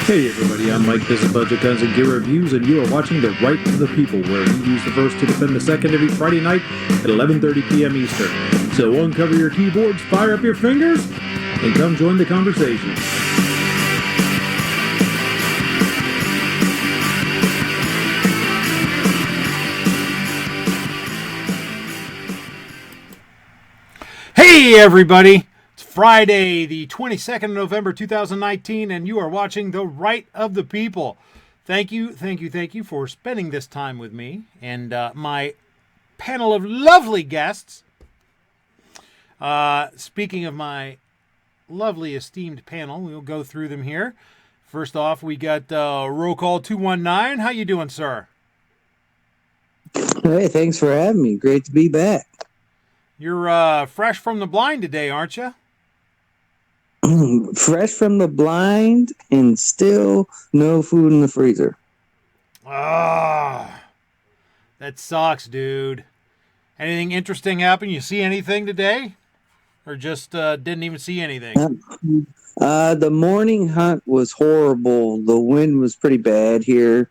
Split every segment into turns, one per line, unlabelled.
Hey everybody, I'm Mike, this is Budget Guns and Gear Reviews, and you are watching The Right of the People, where we use the first to defend the second every Friday night at 11:30 p.m. Eastern. So uncover your keyboards, fire up your fingers, and come join the conversation.
Hey everybody! It's Friday, the 22nd of November 2019, and you are watching The Right of the People. Thank you for spending this time with me and my panel of lovely guests. Speaking of my lovely esteemed panel, we'll go through them here. First off, we got Roll Call 219. How you doing, sir?
Hey, thanks for having me. Great to be back.
You're fresh from the blind today, aren't you?
Fresh from the blind and still no food in the freezer.
Ah, that sucks, dude. Anything interesting happen? You see anything today? Or just didn't even see anything?
The morning hunt was horrible. The wind was pretty bad here.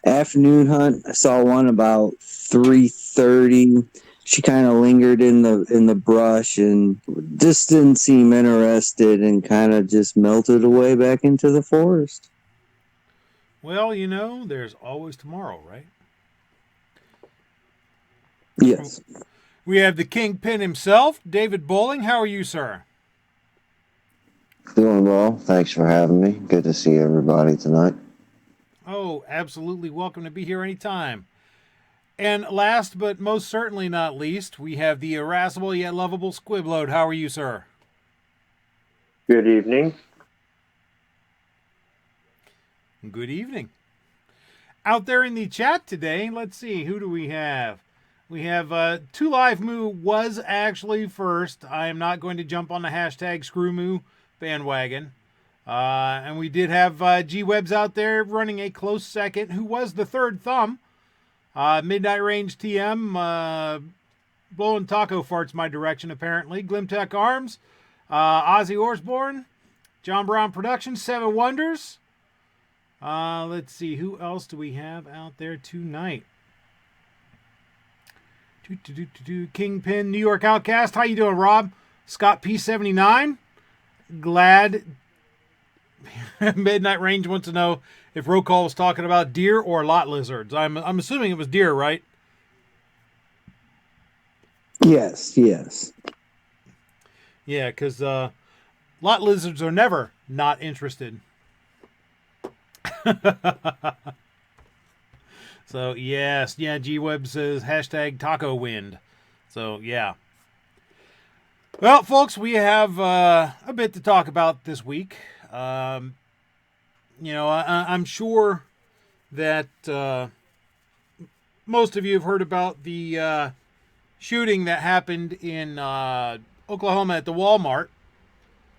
Afternoon hunt, I saw one about 3:30. She kind of lingered in the brush and just didn't seem interested and kind of just melted away back into the forest.
Well, you know, there's always tomorrow, right?
Yes.
We have the kingpin himself, David Bowling. How are you, sir?
Doing well. Thanks for having me. Good to see everybody tonight.
Oh, absolutely welcome to be here anytime. And last but most certainly not least, we have the irascible yet lovable Squibload. How are you, sir?
Good evening.
Good evening. Out there in the chat today, let's see, who do we have? We have Two Live Moo was actually first. I am not going to jump on the hashtag ScrewMoo bandwagon. And we did have G-Webs out there running a close second, who was the third thumb. Midnight Range TM, blowing taco farts my direction, apparently. Glimtech Arms, Ozzy Osbourne, John Brown Productions, Seven Wonders. Let's see, who else do we have out there tonight? Kingpin, New York Outcast. How you doing, Rob? Scott P79. Glad. Midnight Range wants to know if Roll Call was talking about deer or lot lizards. I'm assuming it was deer, right?
Yes.
Yeah, because lot lizards are never not interested. So, yes. Yeah, G-Web says hashtag taco wind. So, yeah. Well, folks, we have a bit to talk about this week. You know, I'm sure that most of you have heard about the shooting that happened in Oklahoma at the Walmart.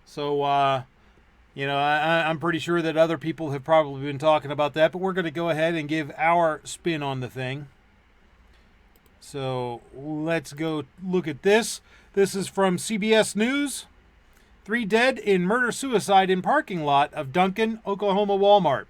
So, you know, I'm pretty sure that other people have probably been talking about that, but we're going to go ahead and give our spin on the thing. So let's go look at this. This is from CBS News. 3 dead in murder-suicide in parking lot of Duncan, Oklahoma Walmart.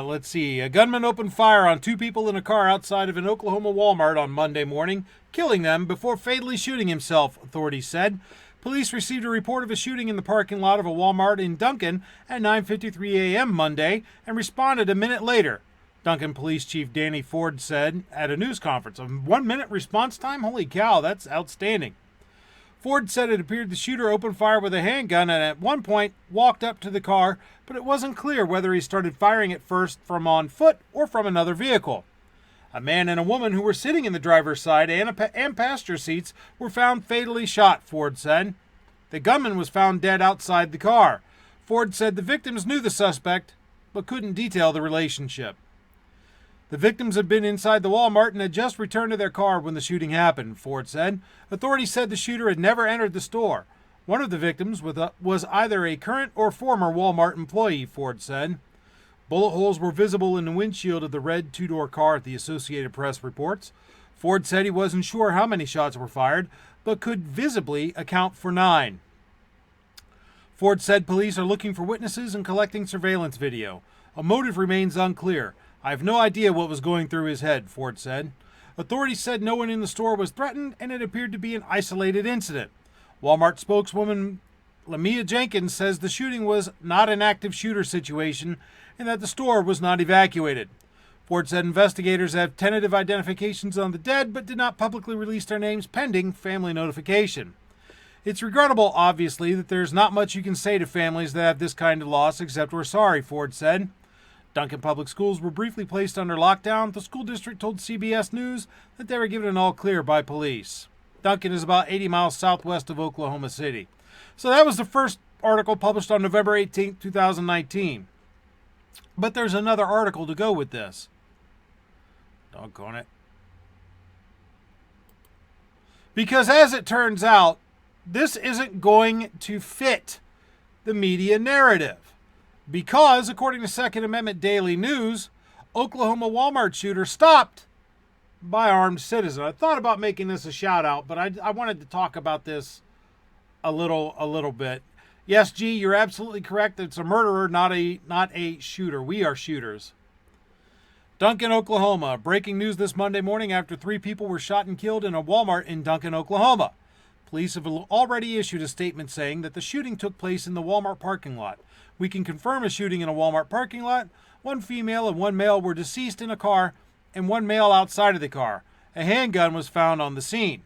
Let's see. A gunman opened fire on 2 people in a car outside of an Oklahoma Walmart on Monday morning, killing them before fatally shooting himself, authorities said. Police received a report of a shooting in the parking lot of a Walmart in Duncan at 9:53 a.m. Monday and responded a minute later. Duncan Police Chief Danny Ford said at a news conference. A 1-minute response time? Holy cow, that's outstanding. Ford said it appeared the shooter opened fire with a handgun and at one point walked up to the car, but it wasn't clear whether he started firing at first from on foot or from another vehicle. A man and a woman who were sitting in the driver's side and passenger seats were found fatally shot, Ford said. The gunman was found dead outside the car. Ford said the victims knew the suspect, but couldn't detail the relationship. The victims had been inside the Walmart and had just returned to their car when the shooting happened, Ford said. Authorities said the shooter had never entered the store. One of the victims was either a current or former Walmart employee, Ford said. Bullet holes were visible in the windshield of the red 2-door car, the Associated Press reports. Ford said he wasn't sure how many shots were fired, but could visibly account for 9. Ford said police are looking for witnesses and collecting surveillance video. A motive remains unclear. I have no idea what was going through his head, Ford said. Authorities said no one in the store was threatened and it appeared to be an isolated incident. Walmart spokeswoman Lamia Jenkins says the shooting was not an active shooter situation and that the store was not evacuated. Ford said investigators have tentative identifications on the dead but did not publicly release their names pending family notification. It's regrettable, obviously, that there's not much you can say to families that have this kind of loss except we're sorry, Ford said. Duncan Public Schools were briefly placed under lockdown. The school district told CBS News that they were given an all clear by police. Duncan is about 80 miles southwest of Oklahoma City. So that was the first article published on November 18, 2019. But there's another article to go with this. Doggone it. Because as it turns out, this isn't going to fit the media narrative. Because, according to Second Amendment Daily News, Oklahoma Walmart shooter stopped by armed citizen. I thought about making this a shout out, but I wanted to talk about this a little bit. Yes, G, you're absolutely correct. It's a murderer, not a shooter. We are shooters. Duncan, Oklahoma. Breaking news this Monday morning after 3 people were shot and killed in a Walmart in Duncan, Oklahoma. Police have already issued a statement saying that the shooting took place in the Walmart parking lot. We can confirm a shooting in a Walmart parking lot. 1 female and 1 male were deceased in a car and 1 male outside of the car. A handgun was found on the scene.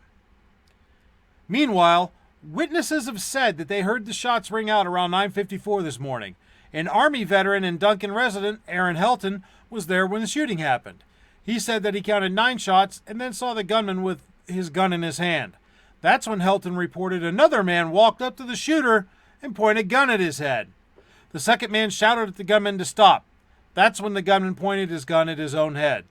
Meanwhile, witnesses have said that they heard the shots ring out around 9:54 this morning. An Army veteran and Duncan resident, Aaron Helton, was there when the shooting happened. He said that he counted 9 shots and then saw the gunman with his gun in his hand. That's when Helton reported another man walked up to the shooter and pointed a gun at his head. The second man shouted at the gunman to stop. That's when the gunman pointed his gun at his own head.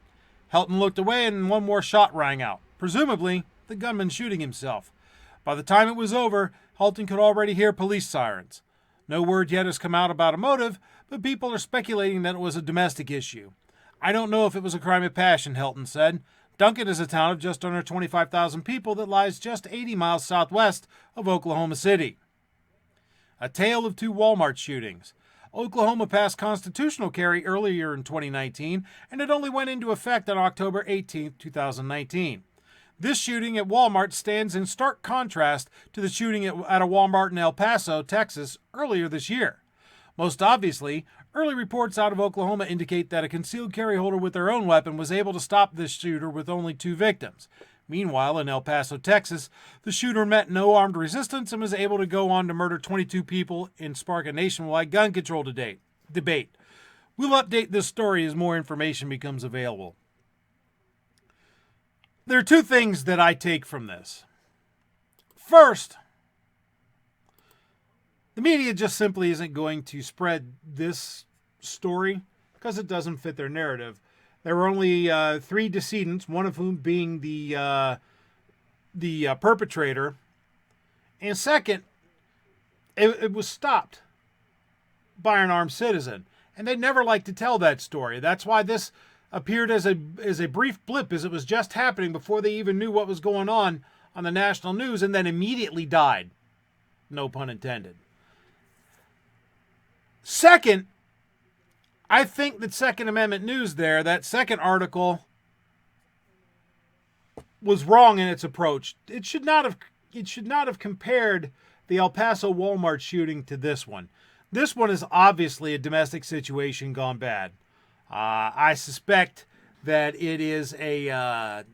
Helton looked away and 1 more shot rang out, presumably the gunman shooting himself. By the time it was over, Helton could already hear police sirens. No word yet has come out about a motive, but people are speculating that it was a domestic issue. I don't know if it was a crime of passion, Helton said. Duncan is a town of just under 25,000 people that lies just 80 miles southwest of Oklahoma City. A tale of 2 Walmart shootings. Oklahoma passed constitutional carry earlier in 2019, and it only went into effect on October 18, 2019. This shooting at Walmart stands in stark contrast to the shooting at a Walmart in El Paso, Texas, earlier this year. Most obviously, early reports out of Oklahoma indicate that a concealed carry holder with their own weapon was able to stop this shooter with only 2 victims. Meanwhile, in El Paso, Texas, the shooter met no armed resistance and was able to go on to murder 22 people and spark a nationwide gun control debate. We'll update this story as more information becomes available. There are 2 things that I take from this. First, the media just simply isn't going to spread this story because it doesn't fit their narrative. There were only 3 decedents, one of whom being the perpetrator. And second, it was stopped by an armed citizen. And they never like to tell that story. That's why this appeared as a brief blip as it was just happening before they even knew what was going on the national news, and then immediately died. No pun intended. Second, I think that Second Amendment News there, that second article, was wrong in its approach. It should not have compared the El Paso Walmart shooting to this one. This one is obviously a domestic situation gone bad. I suspect that it is a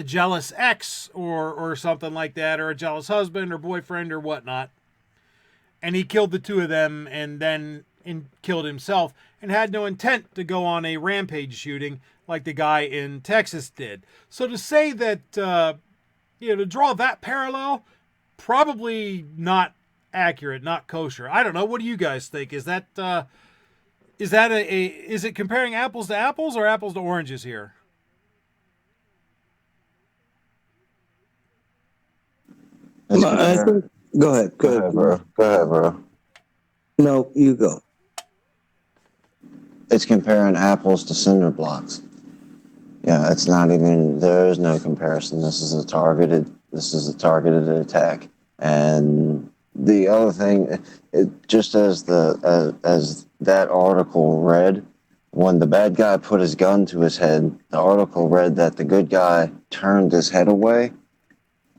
jealous ex or something like that, or a jealous husband or boyfriend or whatnot. And he killed the 2 of them and then killed himself and had no intent to go on a rampage shooting like the guy in Texas did. So to say that, to draw that parallel, probably not accurate, not kosher. I don't know. What do you guys think? Is it comparing apples to apples or apples to oranges here?
Go ahead.
Go ahead, bro.
No, you go.
It's comparing apples to cinder blocks. Yeah, it's not even, there is no comparison. This is a targeted attack. And the other thing, just as as that article read, when the bad guy put his gun to his head, the article read that the good guy turned his head away.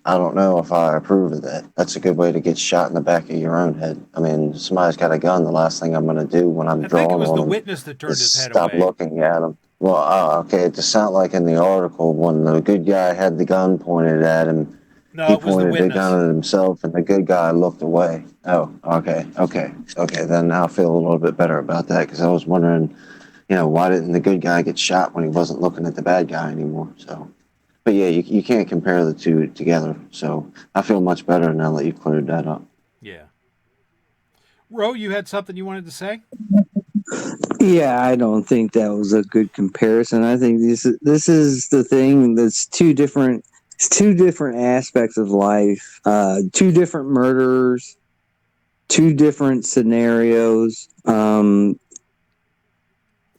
I don't know if I approve of that. That's a good way to get shot in the back of your own head. I mean, if somebody's got a gun, the last thing I'm going to do when I'm drawing on them,
I think it was the witness that turned his head
stop
away.
looking at him. Well, okay, it just sounded like in the article when the good guy had the gun pointed at him,
No,
he
it was the
pointed the
witness.
gun at himself, and the good guy looked away. Oh, okay. Then I'll feel a little bit better about that, because I was wondering, why didn't the good guy get shot when he wasn't looking at the bad guy anymore? So, but yeah, you can't compare the two together. So I feel much better now that you cleared that up.
Yeah. Ro, you had something you wanted to say?
Yeah, I don't think that was a good comparison. I think this is the thing that's two different aspects of life, two different murderers, two different scenarios.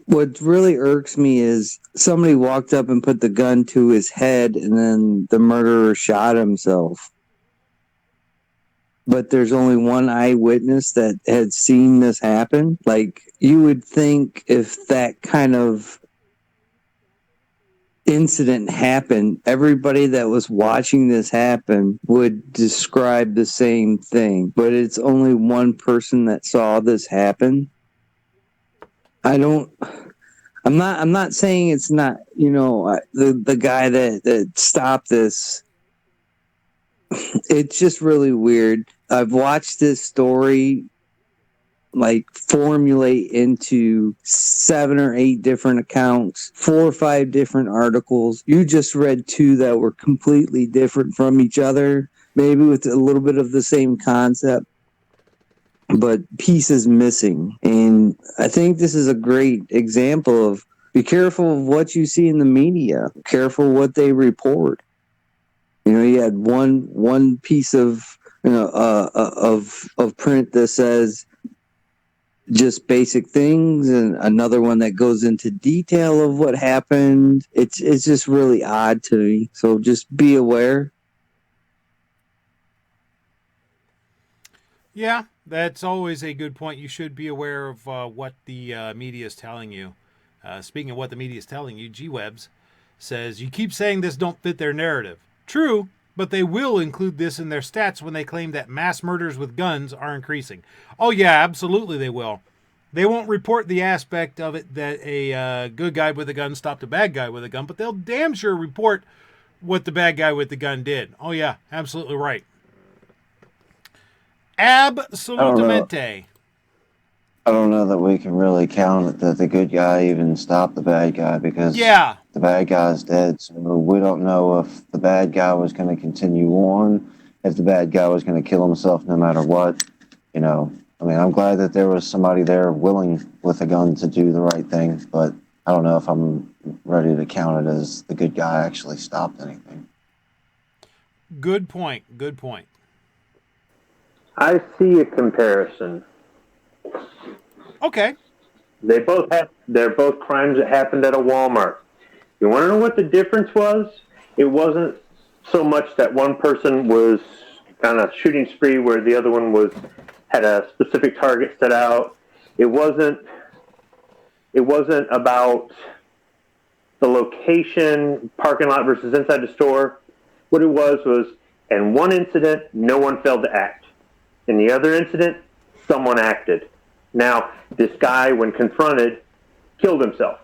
What really irks me is somebody walked up and put the gun to his head, and then the murderer shot himself. But there's only one eyewitness that had seen this happen. Like, you would think if that kind of incident happened, everybody that was watching this happen would describe the same thing. But it's only one person that saw this happen. I'm not saying it's not, the guy that stopped this. It's just really weird. I've watched this story formulate into 7 or 8 different accounts, 4 or 5 different articles. You just read 2 that were completely different from each other, maybe with a little bit of the same concept, but pieces missing. And I think this is a great example of be careful of what you see in the media. Careful what they report. You had one piece of of print that says just basic things, and another one that goes into detail of what happened. It's just really odd to me. So just be aware.
Yeah, that's always a good point. You should be aware of what the media is telling you. Speaking of what the media is telling you, G-Webs says, you keep saying this don't fit their narrative. True, but they will include this in their stats when they claim that mass murders with guns are increasing. Oh, yeah, absolutely they will. They won't report the aspect of it that a good guy with a gun stopped a bad guy with a gun, but they'll damn sure report what the bad guy with the gun did. Oh, yeah, absolutely right. Absolutamente.
I don't know that we can really count it that the good guy even stopped the bad guy, because the bad guy's dead. So we don't know if the bad guy was going to continue on, if the bad guy was going to kill himself no matter what. I mean, I'm glad that there was somebody there willing with a gun to do the right thing, but I don't know if I'm ready to count it as the good guy actually stopped anything.
Good point. Good point.
I see a comparison.
Okay.
They're both crimes that happened at a Walmart. You want to know what the difference was? It wasn't so much that one person was on a shooting spree where the other one had a specific target set out. It wasn't about the location, parking lot versus inside the store. What it was in one incident, no one failed to act. In the other incident, someone acted. Now, this guy, when confronted, killed himself.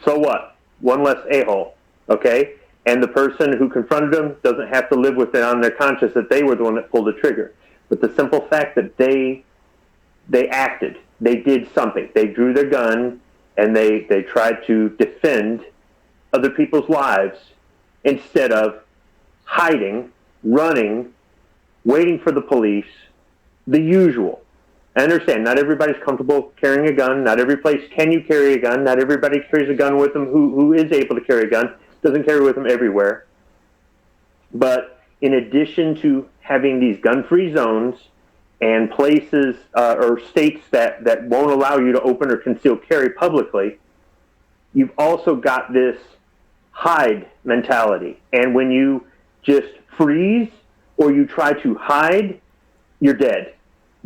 So what? One less a-hole, okay? And the person who confronted him doesn't have to live with it on their conscience that they were the one that pulled the trigger. But the simple fact that they acted, they did something. They drew their gun, and they tried to defend other people's lives instead of hiding, running, waiting for the police, the usual. I understand not everybody's comfortable carrying a gun. Not every place can you carry a gun. Not everybody carries a gun with them who is able to carry a gun. Doesn't carry with them everywhere. But in addition to having these gun-free zones and places or states that won't allow you to open or conceal carry publicly, you've also got this hide mentality. And when you just freeze or you try to hide, you're dead,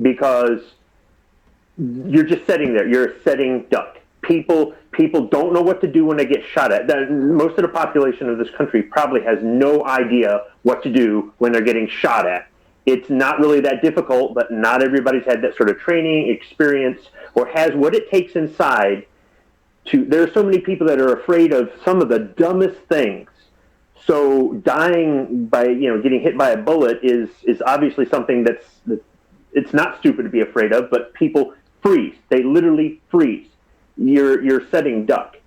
because you're just sitting there. You're a sitting duck. People don't know what to do when they get shot at. Most of the population of this country probably has no idea what to do when they're getting shot at. It's not really that difficult, but not everybody's had that sort of training, experience, or has what it takes inside to. There are so many people that are afraid of some of the dumbest things. So dying by, getting hit by a bullet is obviously something that's it's not stupid to be afraid of, but people freeze. They literally freeze. You're sitting duck.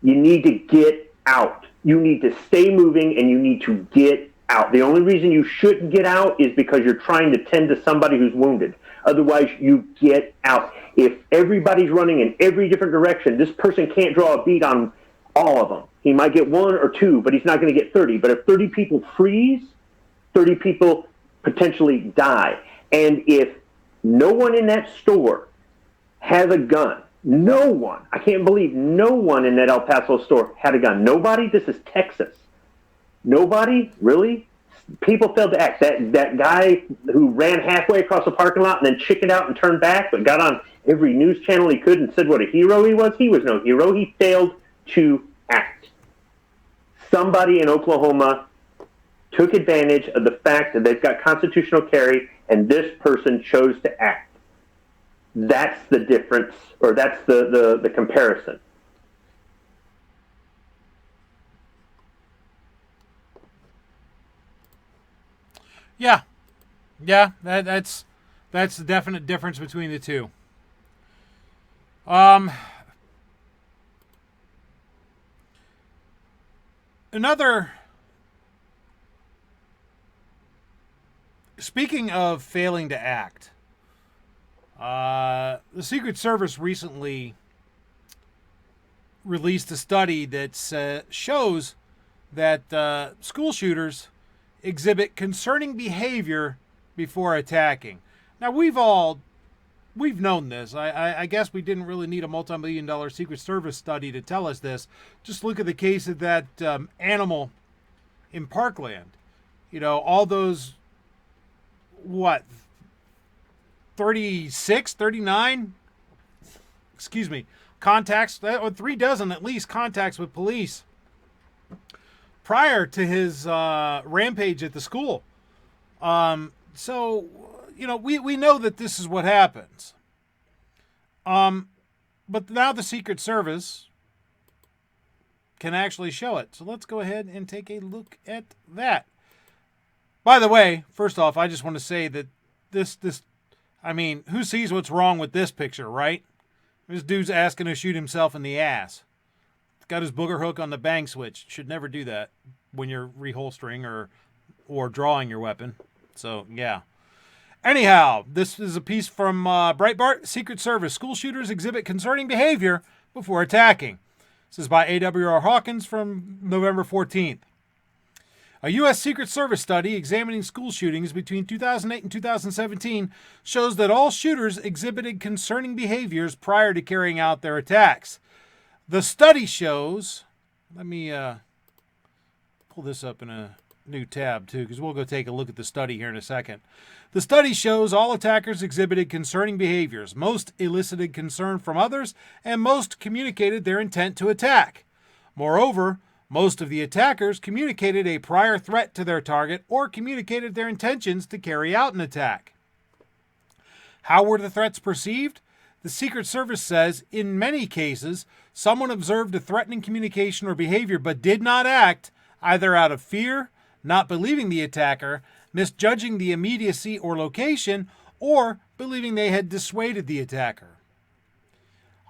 You need to get out. You need to stay moving, and you need to get out. The only reason you shouldn't get out is because you're trying to tend to somebody who's wounded. Otherwise, you get out. If everybody's running in every different direction, this person can't draw a beat on all of them. He might get one or two, but he's not going to get 30. But if 30 people freeze, 30 people potentially die. And if no one in that store has a gun, no one, I can't believe no one in that El Paso store had a gun. Nobody? This is Texas. Nobody? Really? People failed to act. That guy who ran halfway across the parking lot and then chickened out and turned back, but got on every news channel he could and said what a hero he was no hero. He failed to act. Somebody in Oklahoma took advantage of the fact that they've got constitutional carry, and this person chose to act. That's the difference, or that's the comparison.
Yeah, that's the definite difference between the two. Speaking of failing to act, the Secret Service recently released a study that shows that school shooters exhibit concerning behavior before attacking. Now, we've known this. I guess we didn't really need a multi-million-dollar Secret Service study to tell us this. Just look at the case of that animal in Parkland. All those, 36, 39, contacts, or 3 dozen at least contacts with police prior to his rampage at the school. So, we know that this is what happens. But now the Secret Service can actually show it. So let's go ahead and take a look at that. By the way, first off, I just want to say that who sees what's wrong with this picture, right? This dude's asking to shoot himself in the ass. He's got his booger hook on the bang switch. Should never do that when you're reholstering or drawing your weapon. So, yeah. Anyhow, this is a piece from Breitbart. Secret Service. School shooters exhibit concerning behavior before attacking. This is by A.W.R. Hawkins from November 14th. A U.S. Secret Service study examining school shootings between 2008 and 2017 shows that all shooters exhibited concerning behaviors prior to carrying out their attacks. The study shows... Let me pull this up in a new tab, too, because we'll go take a look at the study here in a second. The study shows all attackers exhibited concerning behaviors. Most elicited concern from others, and most communicated their intent to attack. Moreover, most of the attackers communicated a prior threat to their target or communicated their intentions to carry out an attack. How were the threats perceived? The Secret Service says, in many cases, someone observed a threatening communication or behavior but did not act, either out of fear, not believing the attacker, misjudging the immediacy or location, or believing they had dissuaded the attacker.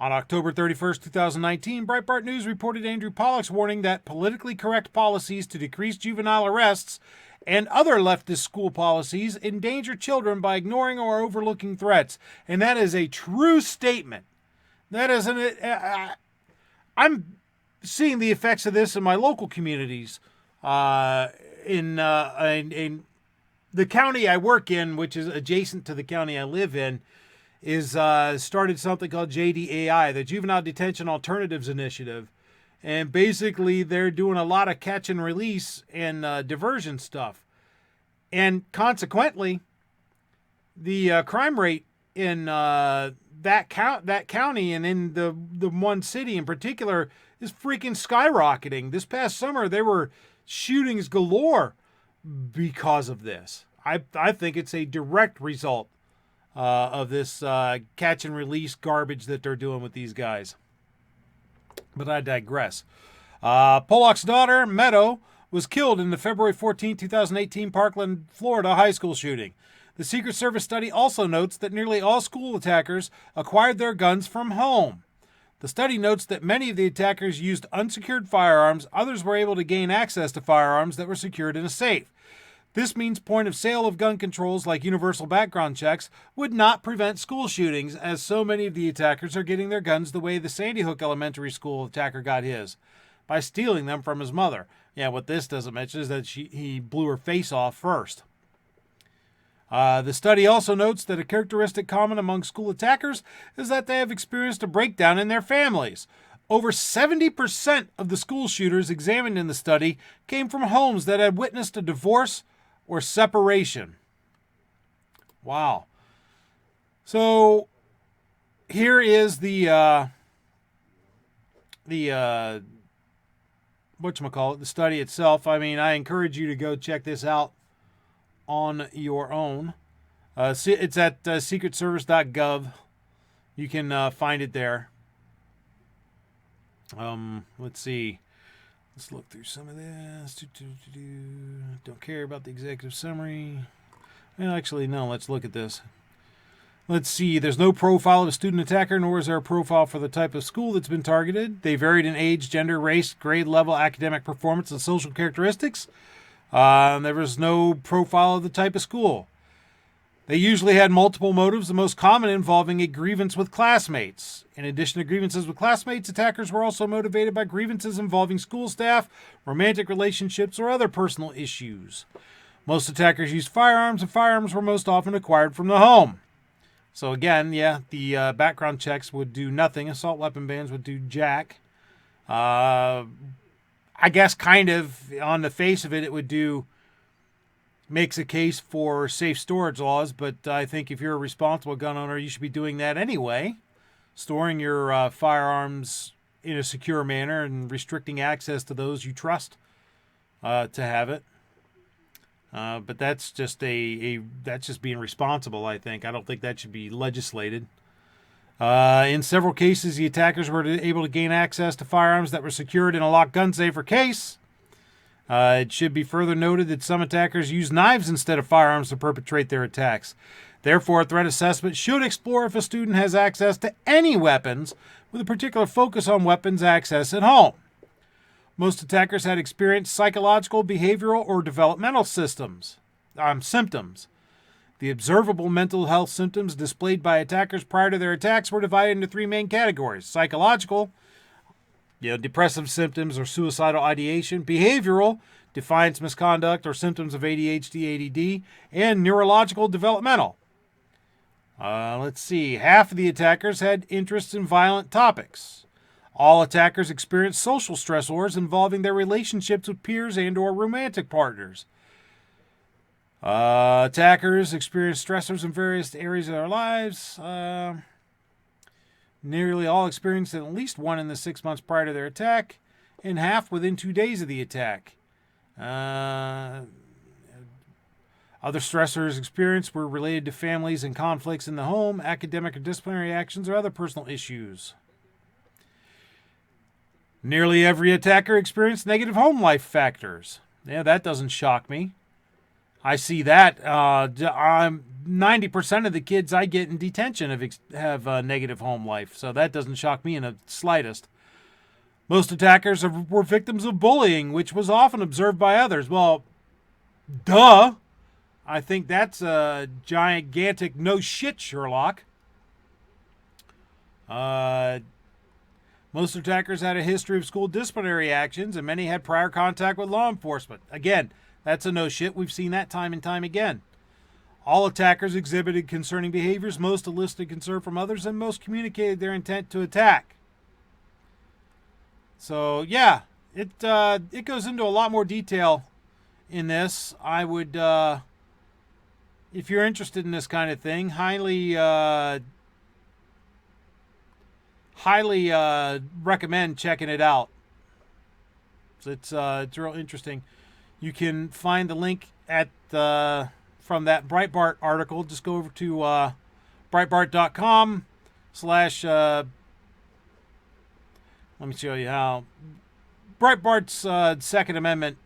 On October 31st, 2019, Breitbart News reported Andrew Pollack's warning that politically correct policies to decrease juvenile arrests and other leftist school policies endanger children by ignoring or overlooking threats. And that is a true statement. That is I'm seeing the effects of this in my local communities. In the county I work in, which is adjacent to the county I live in, is started something called JDAI, the Juvenile Detention Alternatives Initiative. And basically, they're doing a lot of catch and release and diversion stuff. And consequently, the crime rate in that county and in the one city in particular is freaking skyrocketing. This past summer, there were shootings galore because of this. I think it's a direct result of this catch and release garbage that they're doing with these guys. But I digress. Pollock's daughter, Meadow, was killed in the February 14, 2018 Parkland, Florida high school shooting. The Secret Service study also notes that nearly all school attackers acquired their guns from home. The study notes that many of the attackers used unsecured firearms. Others were able to gain access to firearms that were secured in a safe. This means point of sale of gun controls like universal background checks would not prevent school shootings, as so many of the attackers are getting their guns the way the Sandy Hook Elementary School attacker got his, by stealing them from his mother. Yeah, what this doesn't mention is that he blew her face off first. The study also notes that a characteristic common among school attackers is that they have experienced a breakdown in their families. Over 70% of the school shooters examined in the study came from homes that had witnessed a divorce or separation. Wow. So here is the study itself. I mean, I encourage you to go check this out on your own. It's at secretservice.gov. You can find it there. Let's see. Let's look through some of this. Don't care about the executive summary. Well, actually, no. Let's look at this. Let's see. There's no profile of a student attacker, nor is there a profile for the type of school that's been targeted. They varied in age, gender, race, grade level, academic performance, and social characteristics. There was no profile of the type of school. They usually had multiple motives, the most common involving a grievance with classmates. In addition to grievances with classmates, attackers were also motivated by grievances involving school staff, romantic relationships, or other personal issues. Most attackers used firearms, and firearms were most often acquired from the home. So again, yeah, the background checks would do nothing. Assault weapon bans would do jack. I guess kind of on the face of it, it would makes a case for safe storage laws, but I think if you're a responsible gun owner, you should be doing that anyway. Storing your firearms in a secure manner and restricting access to those you trust to have it. But that's just that's just being responsible, I think. I don't think that should be legislated. In several cases, the attackers were able to gain access to firearms that were secured in a locked gun safe or case. It should be further noted that some attackers use knives instead of firearms to perpetrate their attacks. Therefore, a threat assessment should explore if a student has access to any weapons, with a particular focus on weapons access at home. Most attackers had experienced psychological, behavioral, or developmental symptoms. The observable mental health symptoms displayed by attackers prior to their attacks were divided into three main categories: psychological, depressive symptoms or suicidal ideation; behavioral, defiance, misconduct, or symptoms of ADHD, ADD; and neurological, developmental. Let's see. Half of the attackers had interests in violent topics. All attackers experienced social stressors involving their relationships with peers and or romantic partners. Attackers experienced stressors in various areas of their lives. Nearly all experienced at least one in the 6 months prior to their attack, and half within 2 days of the attack. Other stressors experienced were related to families and conflicts in the home, academic or disciplinary actions, or other personal issues. Nearly every attacker experienced negative home life factors. Yeah, that doesn't shock me. I see that. 90% of the kids I get in detention have negative home life, so that doesn't shock me in the slightest. Most attackers were victims of bullying, which was often observed by others. Well, duh. I think that's a gigantic no shit, Sherlock. Most attackers had a history of school disciplinary actions, and many had prior contact with law enforcement. Again, that's a no shit. We've seen that time and time again. All attackers exhibited concerning behaviors, most elicited concern from others, and most communicated their intent to attack. So, yeah, it goes into a lot more detail in this. I would if you're interested in this kind of thing, highly recommend checking it out. So it's real interesting. You can find the link at from that Breitbart article. Just go over to Breitbart.com/ let me show you how. Breitbart's Second Amendment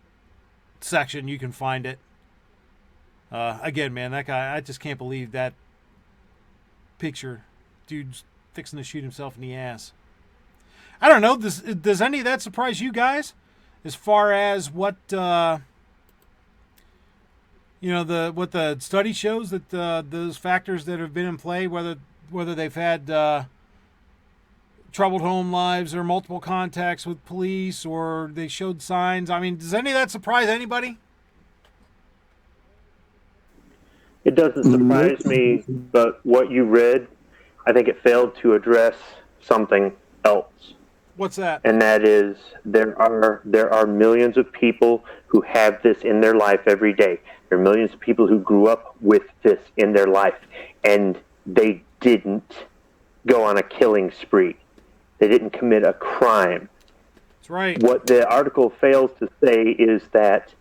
section, you can find it. Again, man, that guy, I just can't believe that picture. Dude's fixing to shoot himself in the ass. I don't know. Does any of that surprise you guys? As far as what what the study shows, that those factors that have been in play, whether they've had troubled home lives or multiple contacts with police, or they showed signs. I mean, does any of that surprise anybody?
It doesn't surprise me, but what you read, I think it failed to address something else.
What's that?
And that is there are millions of people who have this in their life every day. There are millions of people who grew up with this in their life, and they didn't go on a killing spree. They didn't commit a crime.
That's right.
What the article fails to say is that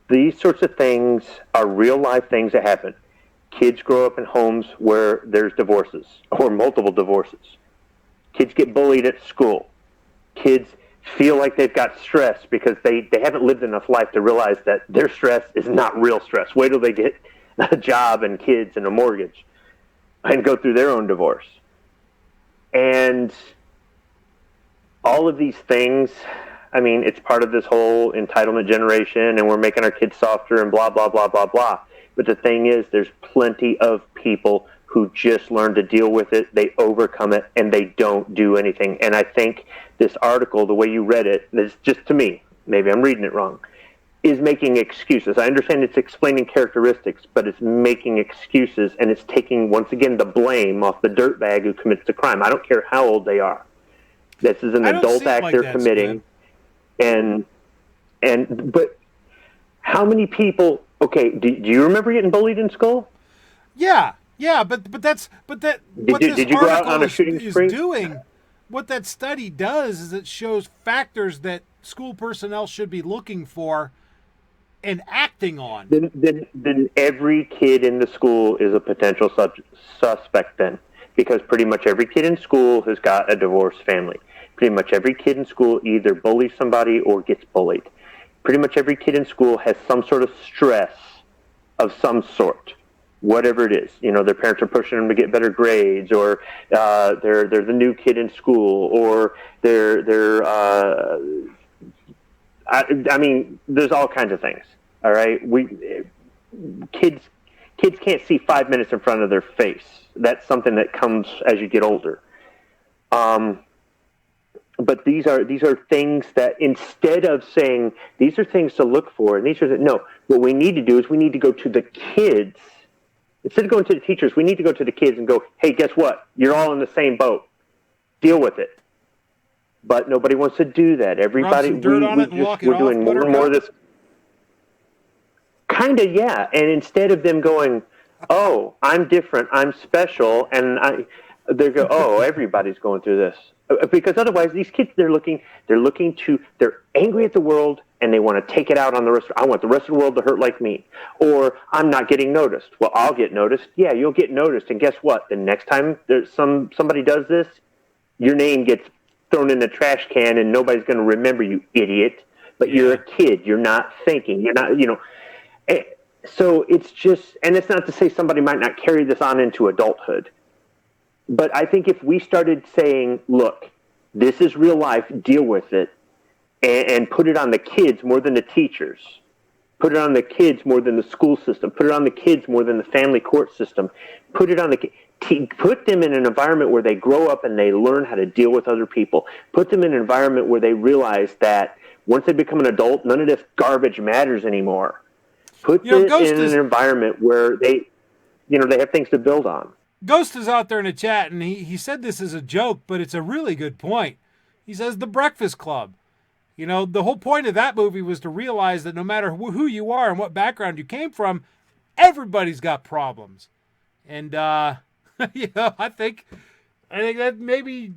these sorts of things are real life things that happen. Kids grow up in homes where there's divorces or multiple divorces. Kids get bullied at school. Kids feel like they've got stress because they haven't lived enough life to realize that their stress is not real stress. Wait till they get a job and kids and a mortgage and go through their own divorce. And all of these things, I mean, it's part of this whole entitlement generation, and we're making our kids softer and blah, blah, blah, blah, blah. But the thing is, there's plenty of people who just learn to deal with it, they overcome it, and they don't do anything. And I think this article, the way you read it, is just to me, maybe I'm reading it wrong, is making excuses. I understand it's explaining characteristics, but it's making excuses, and it's taking, once again, the blame off the dirtbag who commits the crime. I don't care how old they are. This is an adult act they're committing. But how many people, okay, do you remember getting bullied in school?
Yeah, but what
did you go out on a shooting spree?
Doing, what that study does is it shows factors that school personnel should be looking for and acting on.
Then every kid in the school is a potential suspect then, because pretty much every kid in school has got a divorced family. Pretty much every kid in school either bullies somebody or gets bullied. Pretty much every kid in school has some sort of stress of some sort, whatever it is. You know, their parents are pushing them to get better grades, or they're the new kid in school, or I mean, there's all kinds of things. All right, kids can't see 5 minutes in front of their face. That's something that comes as you get older. But these are things that, instead of saying these are things to look for, and these are no, what we need to do is we need to go to the kids. Instead of going to the teachers, we need to go to the kids and go, hey, guess what? You're all in the same boat. Deal with it. But nobody wants to do that. Everybody, we're doing more and more of this. Kind of, yeah. And instead of them going, oh, I'm different, I'm special, and they go, oh, everybody's going through this. Because otherwise, these kids, they're angry at the world, and they want to take it out on the rest. I want the rest of the world to hurt like me. Or I'm not getting noticed. Well, I'll get noticed. Yeah, you'll get noticed. And guess what? The next time there's somebody does this, your name gets thrown in the trash can, and nobody's going to remember you, idiot. But you're a kid. You're not thinking. You're not, So it's just, and it's not to say somebody might not carry this on into adulthood. But I think if we started saying, look, this is real life, deal with it, and put it on the kids more than the teachers, put it on the kids more than the school system, put it on the kids more than the family court system, put them in an environment where they grow up and they learn how to deal with other people, put them in an environment where they realize that once they become an adult, none of this garbage matters anymore. Put them in an environment where they have things to build on.
Ghost is out there in the chat, and he said this is a joke, but it's a really good point. He says The Breakfast Club. The whole point of that movie was to realize that no matter who you are and what background you came from, Everybody's got problems. And, I think that maybe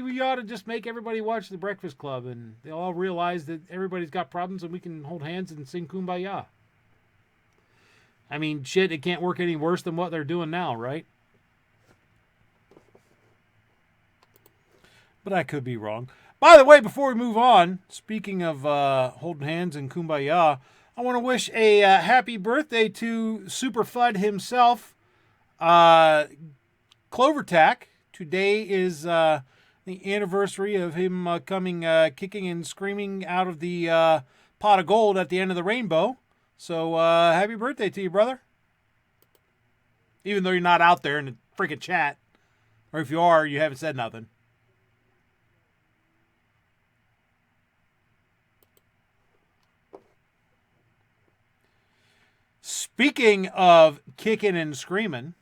we ought to just make everybody watch The Breakfast Club, and they'll all realize that everybody's got problems and we can hold hands and sing Kumbaya. I mean, shit, it can't work any worse than what they're doing now, right? But I could be wrong. By the way, before we move on, speaking of holding hands and Kumbaya, I want to wish a happy birthday to Super Fudd himself, Clovertack. Today is the anniversary of him coming kicking and screaming out of the pot of gold at the end of the rainbow. So happy birthday to you, brother. Even though you're not out there in the freaking chat. Or if you are, you haven't said nothing. Speaking of kicking and screaming,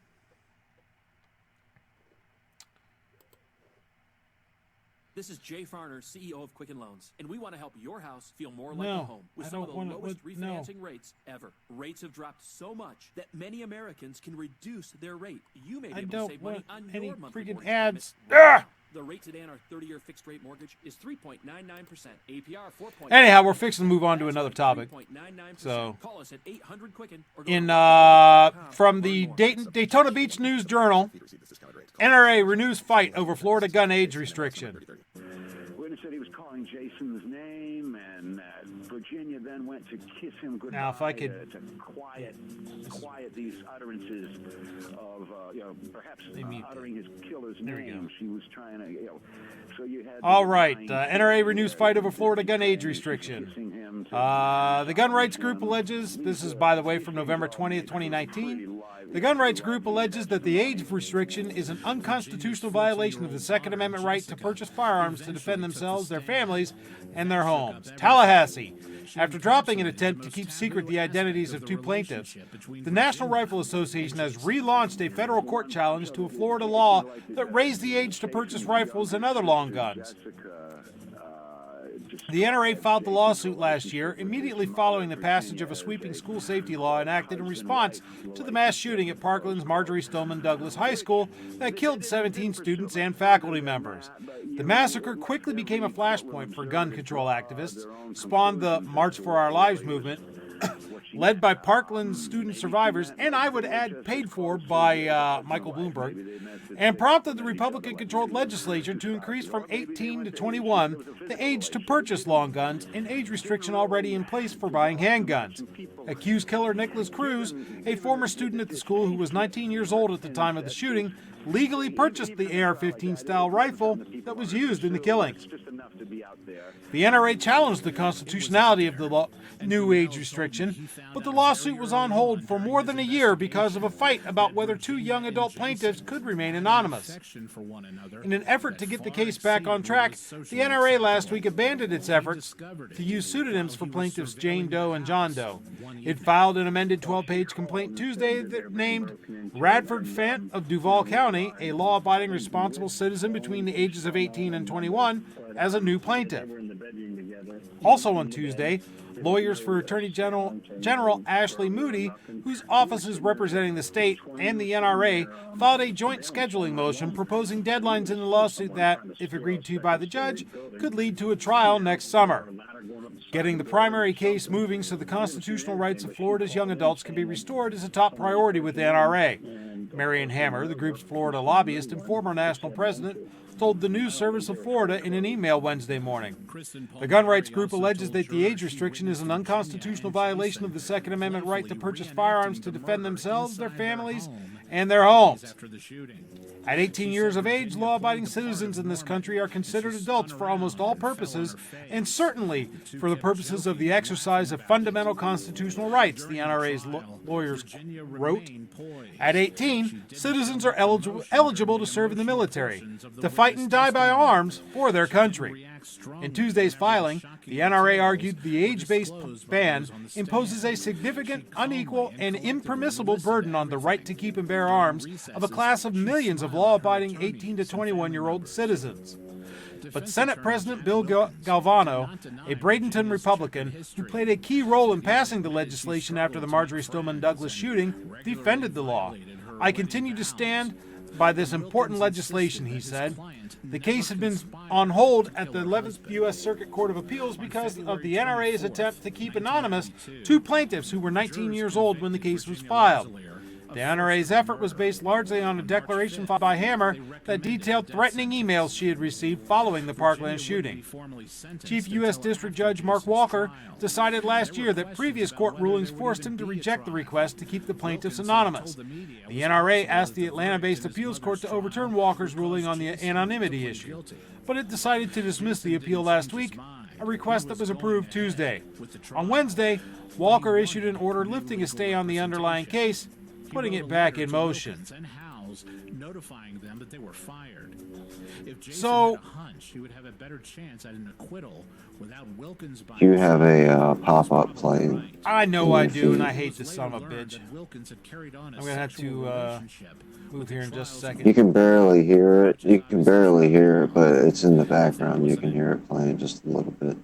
this is Jay Farner, CEO of Quicken Loans, and we want to help your house feel more like a home with some of the lowest refinancing rates ever. Rates have dropped so much that many Americans can reduce their rate. You may be able to save money on your monthly mortgage
ads.
The rate today on our 30-year fixed-rate mortgage is 3.99%. APR 4.9%.
Anyhow, we're fixing to move on to another topic. So,
call us at 800-QUICKEN or
from the Daytona Beach News Journal, NRA renews fight over Florida gun age restriction.
Witness said he was calling Jason's name, and Virginia then went to kiss him goodbye.
Now, if I could
to quiet these utterances of, perhaps uttering his killer's name. She was trying to, so you had.
All right, NRA renews fight over Florida gun age restriction. The gun rights group alleges, this is, by the way, from November 20th, 2019. The gun rights group alleges that the age restriction is an unconstitutional violation of the Second Amendment right to purchase firearms to defend themselves, their families, and their homes. Tallahassee. After dropping an attempt to keep secret the identities of two plaintiffs, the National Rifle Association has relaunched a federal court challenge to a Florida law that raised the age to purchase rifles and other long guns. The NRA filed the lawsuit last year, immediately following the passage of a sweeping school safety law enacted in response to the mass shooting at Parkland's Marjorie Stoneman Douglas High School that killed 17 students and faculty members. The massacre quickly became a flashpoint for gun control activists, spawned the March for Our Lives movement, led by Parkland student survivors, and I would add paid for by Michael Bloomberg, and prompted the Republican-controlled legislature to increase from 18 to 21 the age to purchase long guns, an age restriction already in place for buying handguns. Accused killer Nicholas Cruz, a former student at the school who was 19 years old at the time of the shooting, legally purchased the AR-15 style rifle that was used in the killings. The NRA challenged the constitutionality of the new age restriction, but the lawsuit was on hold for more than a year because of a fight about whether two young adult plaintiffs could remain anonymous. In an effort to get the case back on track, the NRA last week abandoned its efforts to use pseudonyms for plaintiffs Jane Doe and John Doe. It filed an amended 12-page complaint Tuesday that named Radford Fant of Duval County, a law-abiding responsible citizen between the ages of 18 and 21, as a new plaintiff. Also on Tuesday, lawyers for Attorney General Ashley Moody, whose office is representing the state and the NRA, filed a joint scheduling motion proposing deadlines in the lawsuit that, if agreed to by the judge, could lead to a trial next summer. Getting the primary case moving so the constitutional rights of Florida's young adults can be restored is a top priority with the NRA. Marion Hammer, the group's Florida lobbyist and former national president, told the News Service of Florida in an email Wednesday morning. The gun rights group alleges that the age restriction is an unconstitutional violation of the Second Amendment right to purchase firearms to defend themselves, their families, and their homes. At 18 years of age, law-abiding citizens in this country are considered adults for almost all purposes, and certainly for the purposes of the exercise of fundamental constitutional rights, the NRA's lawyers wrote. At 18, citizens are eligible to serve in the military, to fight and die by arms for their country. In Tuesday's filing, the NRA argued the age-based ban imposes a significant, unequal, and impermissible burden on the right to keep and bear arms of a class of millions of law-abiding 18 to 21-year-old citizens. But Senate President Bill Galvano, a Bradenton Republican who played a key role in passing the legislation after the Marjorie Stoneman Douglas shooting, defended the law. I continue to stand by this important legislation, he said. The case had been on hold at the 11th U.S. Circuit Court of Appeals because of the NRA's attempt to keep anonymous two plaintiffs who were 19 years old when the case was filed. The NRA's effort was based largely on a declaration filed by Hammer that detailed threatening emails she had received following the Parkland shooting. Chief U.S. District Judge Mark Walker decided last year that previous court rulings forced him to reject the request to keep the plaintiffs anonymous. The NRA asked the Atlanta-based appeals court to overturn Walker's ruling on the anonymity issue, but it decided to dismiss the appeal last week, a request that was approved Tuesday. On Wednesday, Walker issued an order lifting a stay on the underlying case, putting it back in motion. So,
you have a pop-up playing.
I know I do, and I hate this son of a bitch. I'm going to have to move here in just a second.
You can barely hear it. You can barely hear it, but it's in the background. You can hear it playing just a little bit.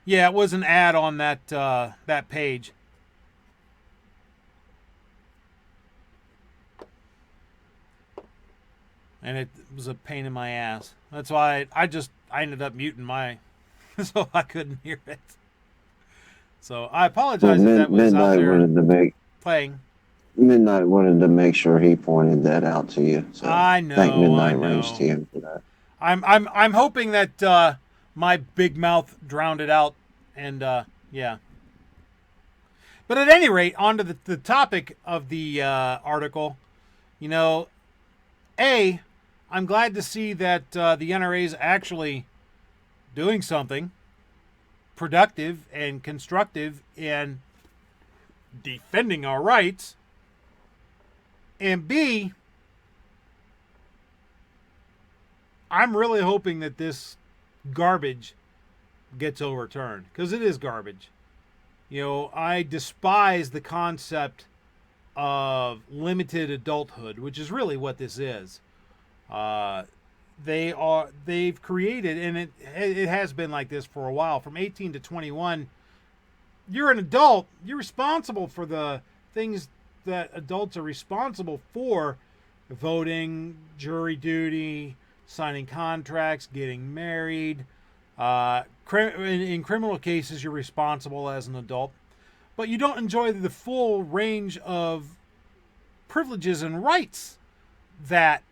Yeah, it was an ad on that page. And it was a pain in my ass. That's why I ended up muting my, so I couldn't hear it. So I apologize if that was out there playing.
Midnight wanted to make sure he pointed that out to you. So
I know.
Thank Midnight Range to him for that.
I'm hoping that my big mouth drowned it out, and yeah. But at any rate, on to the topic of the article. You know, I'm glad to see that the NRA is actually doing something productive and constructive in defending our rights. And B, I'm really hoping that this garbage gets overturned, because it is garbage. You know, I despise the concept of limited adulthood, which is really what this is. They've created, and it has been like this for a while, from 18 to 21. You're an adult. You're responsible for the things that adults are responsible for: voting, jury duty, signing contracts, getting married. In criminal cases, you're responsible as an adult, but you don't enjoy the full range of privileges and rights that,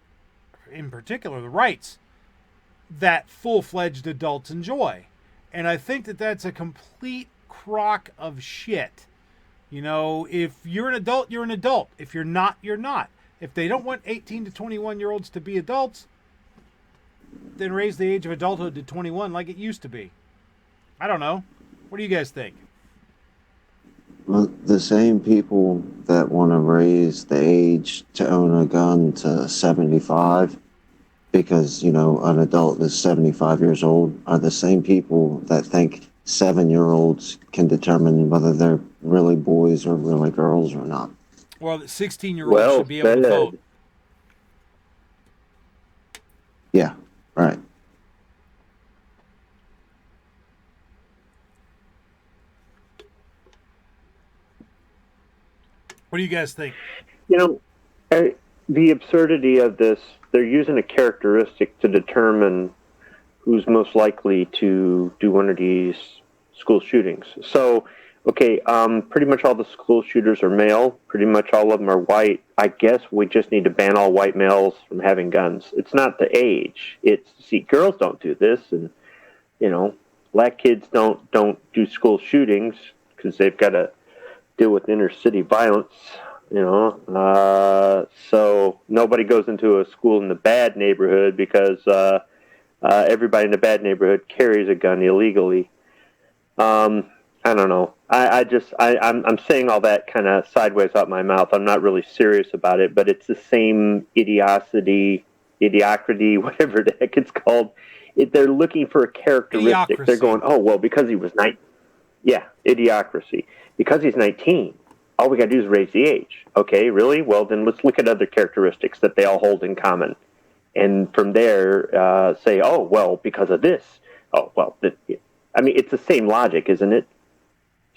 in particular, the rights that full-fledged adults enjoy. And I think that that's a complete crock of shit. You know, if you're an adult, you're an adult. If you're not, you're not. If they don't want 18 to 21-year-olds to be adults, then raise the age of adulthood to 21 like it used to be. I don't know. What do you guys think?
Well, the same people that want to raise the age to own a gun to 75, because, you know, an adult is 75 years old, are the same people that think 7-year-olds can determine whether they're really boys or really girls or not.
Well, 16-year-olds should be able to vote.
Yeah, right.
What do you guys think?
You know, the absurdity of this, they're using a characteristic to determine who's most likely to do one of these school shootings. So, okay, pretty much all the school shooters are male. Pretty much all of them are white. I guess we just need to ban all white males from having guns. It's not the age. It's, see, girls don't do this, and, you know, black kids don't do school shootings because they've got to deal with inner city violence, you know. So nobody goes into a school in the bad neighborhood because everybody in the bad neighborhood carries a gun illegally. I don't know. I'm saying all that kind of sideways out my mouth. I'm not really serious about it, but it's the same mediocrity, whatever the heck it's called. They're looking for a characteristic. Idiocracy. They're going, oh, well, because he was 19. Yeah, idiocracy. Because he's 19, all we got to do is raise the age. Okay, really? Well, then let's look at other characteristics that they all hold in common. and from there say, oh, well, because of this. Oh, well, I mean, it's the same logic, isn't it?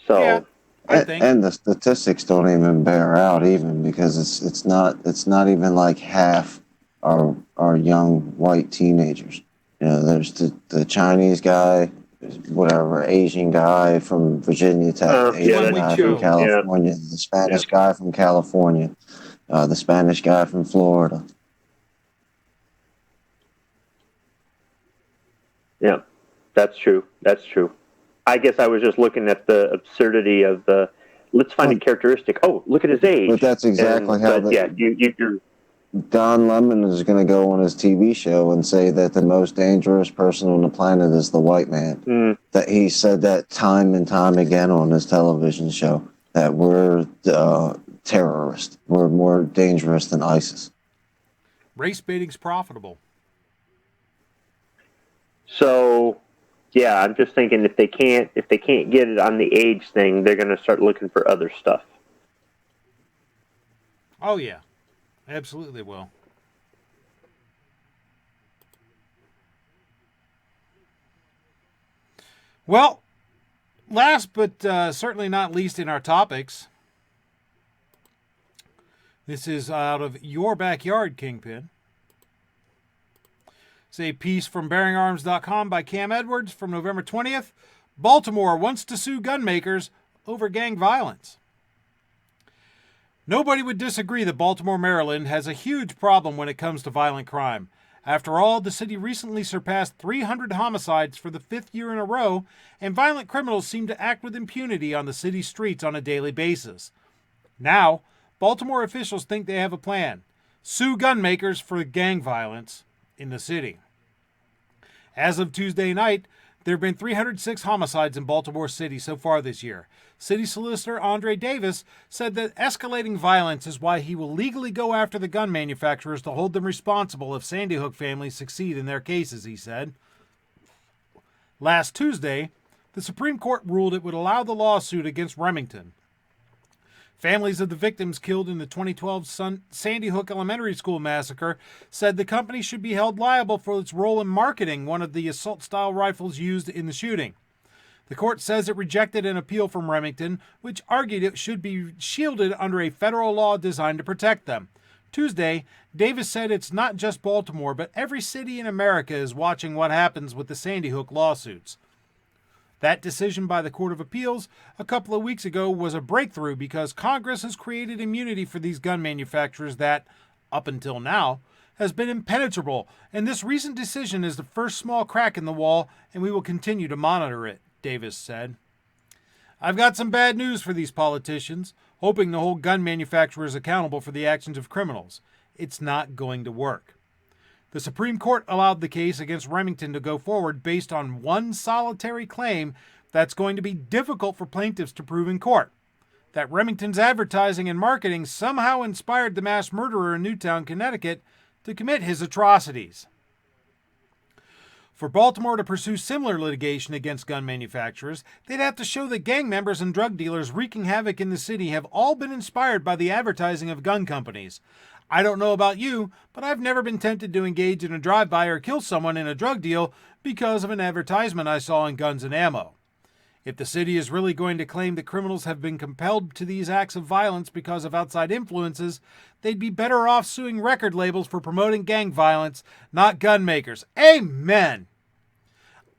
So,
yeah, I think.
And the statistics don't even bear out even, because it's not even like half are young white teenagers. You know, there's the Chinese guy, whatever, Asian guy from Virginia Tech, the Asian guy from California, the Spanish guy from California, the Spanish guy from Florida.
Yeah, that's true. That's true. I guess I was just looking at the absurdity of the, let's find a characteristic. Oh, look at his age.
But that's exactly
you're
Don Lemon is going to go on his TV show and say that the most dangerous person on the planet is the white man. That he said that time and time again on his television show, that we're terrorists. We're more dangerous than ISIS.
Race baiting's profitable.
So, yeah, I'm just thinking if they can't get it on the age thing, they're going to start looking for other stuff.
Oh yeah, absolutely they will. Well, last but certainly not least in our topics, this is out of your backyard, Kingpin. It's a piece from BearingArms.com by Cam Edwards from November 20th. Baltimore wants to sue gun makers over gang violence. Nobody would disagree that Baltimore, Maryland has a huge problem when it comes to violent crime. After all, the city recently surpassed 300 homicides for the 5th year in a row, and violent criminals seem to act with impunity on the city's streets on a daily basis. Now, Baltimore officials think they have a plan. Sue gun makers for gang violence in the city. As of Tuesday night, there have been 306 homicides in Baltimore City so far this year. City Solicitor Andre Davis said that escalating violence is why he will legally go after the gun manufacturers to hold them responsible if Sandy Hook families succeed in their cases, he said. Last Tuesday, the Supreme Court ruled it would allow the lawsuit against Remington. Families of the victims killed in the 2012 Sandy Hook Elementary School massacre said the company should be held liable for its role in marketing one of the assault-style rifles used in the shooting. The court says it rejected an appeal from Remington, which argued it should be shielded under a federal law designed to protect them. Tuesday, Davis said it's not just Baltimore, but every city in America is watching what happens with the Sandy Hook lawsuits. That decision by the Court of Appeals a couple of weeks ago was a breakthrough because Congress has created immunity for these gun manufacturers that, up until now, has been impenetrable, and this recent decision is the first small crack in the wall, and we will continue to monitor it, Davis said. I've got some bad news for these politicians, hoping to hold gun manufacturers accountable for the actions of criminals. It's not going to work. The Supreme Court allowed the case against Remington to go forward based on one solitary claim that's going to be difficult for plaintiffs to prove in court: that Remington's advertising and marketing somehow inspired the mass murderer in Newtown, Connecticut, to commit his atrocities. For Baltimore to pursue similar litigation against gun manufacturers, they'd have to show that gang members and drug dealers wreaking havoc in the city have all been inspired by the advertising of gun companies. I don't know about you, but I've never been tempted to engage in a drive-by or kill someone in a drug deal because of an advertisement I saw in Guns and Ammo. If the city is really going to claim that criminals have been compelled to these acts of violence because of outside influences, they'd be better off suing record labels for promoting gang violence, not gun makers. Amen!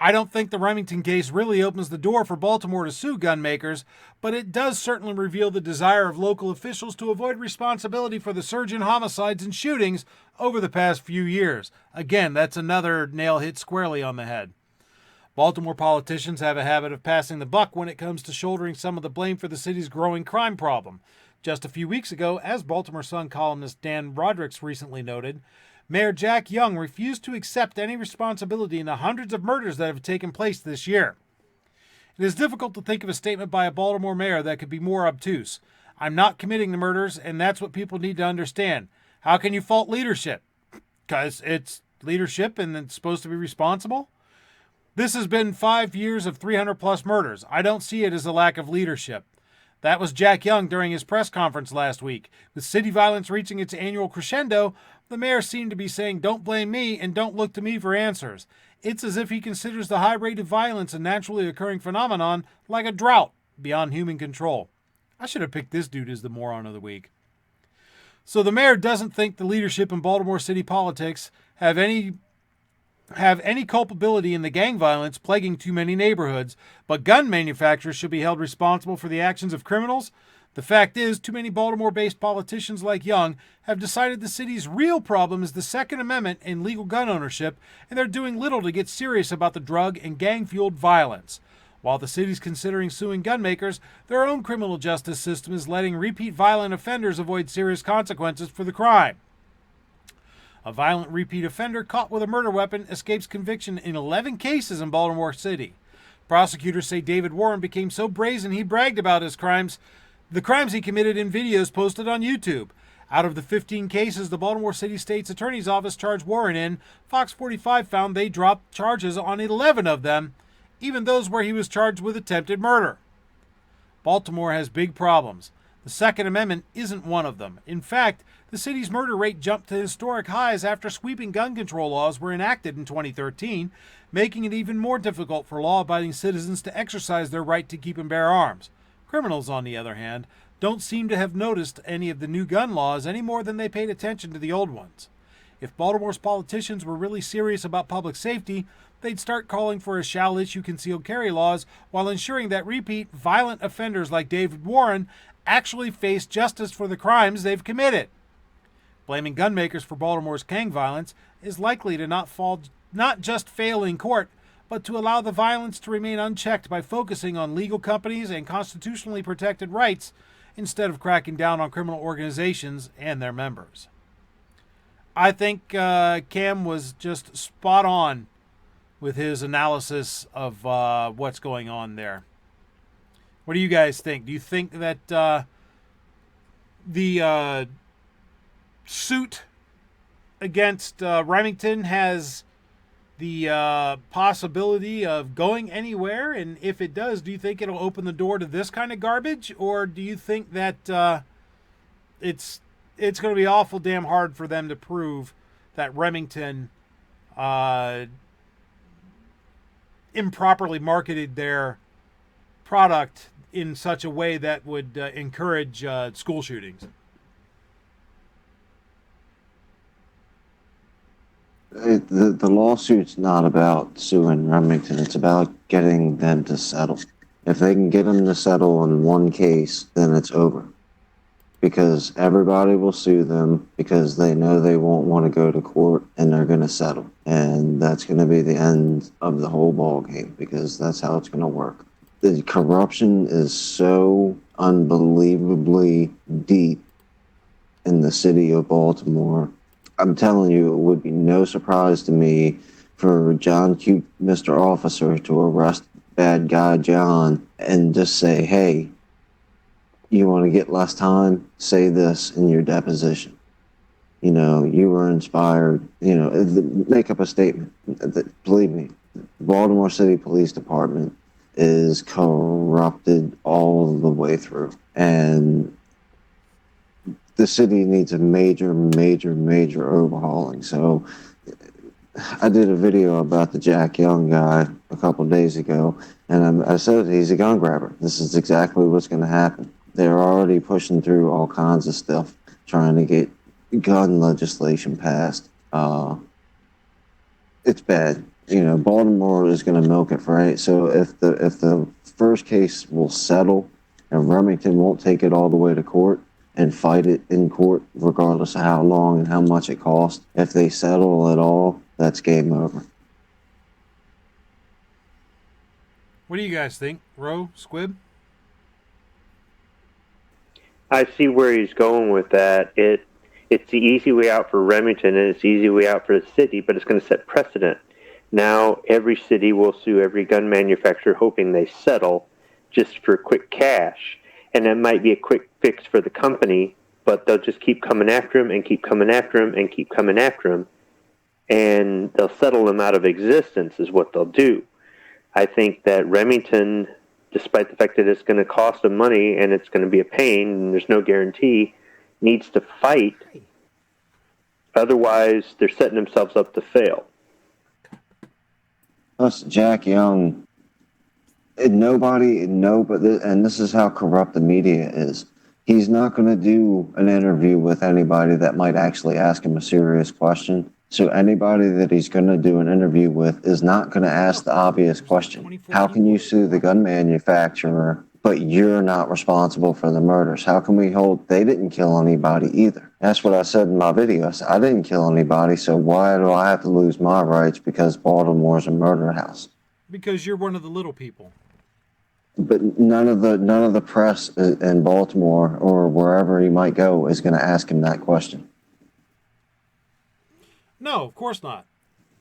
I don't think the Remington case really opens the door for Baltimore to sue gun makers, but it does certainly reveal the desire of local officials to avoid responsibility for the surge in homicides and shootings over the past few years. Again, that's another nail hit squarely on the head. Baltimore politicians have a habit of passing the buck when it comes to shouldering some of the blame for the city's growing crime problem. Just a few weeks ago, as Baltimore Sun columnist Dan Rodricks recently noted, Mayor Jack Young refused to accept any responsibility in the hundreds of murders that have taken place this year. It is difficult to think of a statement by a Baltimore mayor that could be more obtuse. I'm not committing the murders, and that's what people need to understand. How can you fault leadership? Because it's leadership and it's supposed to be responsible? This has been 5 years of 300 plus murders. I don't see it as a lack of leadership. That was Jack Young during his press conference last week. With city violence reaching its annual crescendo, the mayor seemed to be saying, "Don't blame me and don't look to me for answers." It's as if he considers the high rate of violence a naturally occurring phenomenon like a drought beyond human control. I should have picked this dude as the moron of the week. So the mayor doesn't think the leadership in Baltimore City politics have any culpability in the gang violence plaguing too many neighborhoods, but gun manufacturers should be held responsible for the actions of criminals. The fact is, too many Baltimore-based politicians like Young have decided the city's real problem is the Second Amendment and legal gun ownership, and they're doing little to get serious about the drug and gang-fueled violence. While the city's considering suing gun makers, their own criminal justice system is letting repeat violent offenders avoid serious consequences for the crime. A violent repeat offender caught with a murder weapon escapes conviction in 11 cases in Baltimore City. Prosecutors say David Warren became so brazen he bragged about the crimes he committed in videos posted on YouTube. Out of the 15 cases the Baltimore City State's Attorney's Office charged Warren in, Fox 45 found they dropped charges on 11 of them, even those where he was charged with attempted murder. Baltimore has big problems. The Second Amendment isn't one of them. In fact, the city's murder rate jumped to historic highs after sweeping gun control laws were enacted in 2013, making it even more difficult for law-abiding citizens to exercise their right to keep and bear arms. Criminals, on the other hand, don't seem to have noticed any of the new gun laws any more than they paid attention to the old ones. If Baltimore's politicians were really serious about public safety, they'd start calling for a shall issue concealed carry laws while ensuring that repeat violent offenders like David Warren actually face justice for the crimes they've committed. Blaming gun makers for Baltimore's gang violence is likely to not just fail in court, but to allow the violence to remain unchecked by focusing on legal companies and constitutionally protected rights instead of cracking down on criminal organizations and their members. I think Cam was just spot on with his analysis of what's going on there. What do you guys think? Do you think that the suit against Remington has the possibility of going anywhere? And if it does, do you think it'll open the door to this kind of garbage? Or do you think that it's going to be awful damn hard for them to prove that Remington improperly marketed their product in such a way that would encourage school shootings?
The lawsuit's not about suing Remington. It's about getting them to settle. If they can get them to settle in one case, then it's over. Because everybody will sue them because they know they won't want to go to court and they're going to settle. And that's going to be the end of the whole ball game because that's how it's going to work. The corruption is so unbelievably deep in the city of Baltimore. I'm telling you, it would be no surprise to me for John Q, Mr. Officer, to arrest bad guy John and just say, hey, you want to get less time? Say this in your deposition. You know, you were inspired. You know, make up a statement. Believe me, the Baltimore City Police Department is corrupted all the way through. And the city needs a major overhauling. So I did a video about the Jack Young guy a couple of days ago, and I said he's a gun grabber. This is exactly what's going to happen. They're already pushing through all kinds of stuff, trying to get gun legislation passed. It's bad. You know, Baltimore is going to milk it for it. So if the first case will settle and Remington won't take it all the way to court and fight it in court, regardless of how long and how much it costs, if they settle at all, that's game over.
What do you guys think? Ro, Squib?
I see where he's going with that. It's the easy way out for Remington and it's the easy way out for the city, but it's going to set precedent. Now every city will sue every gun manufacturer hoping they settle just for quick cash. And that might be a quick fix for the company, but they'll just keep coming after him and keep coming after him and keep coming after him. And they'll settle him out of existence is what they'll do. I think that Remington despite the fact that it's going to cost them money and it's going to be a pain and there's no guarantee, needs to fight. Otherwise, they're setting themselves up to fail.
Plus, Jack Young, nobody, and this is how corrupt the media is. He's not going to do an interview with anybody that might actually ask him a serious question. So anybody that he's going to do an interview with is not going to ask the obvious question. How can you sue the gun manufacturer, but you're not responsible for the murders? How can we hold, they didn't kill anybody either? That's what I said in my video. I said, I didn't kill anybody, so why do I have to lose my rights because Baltimore's a murder house?
Because you're one of the little people.
But none of the press in Baltimore or wherever he might go is going to ask him that question.
No, of course not,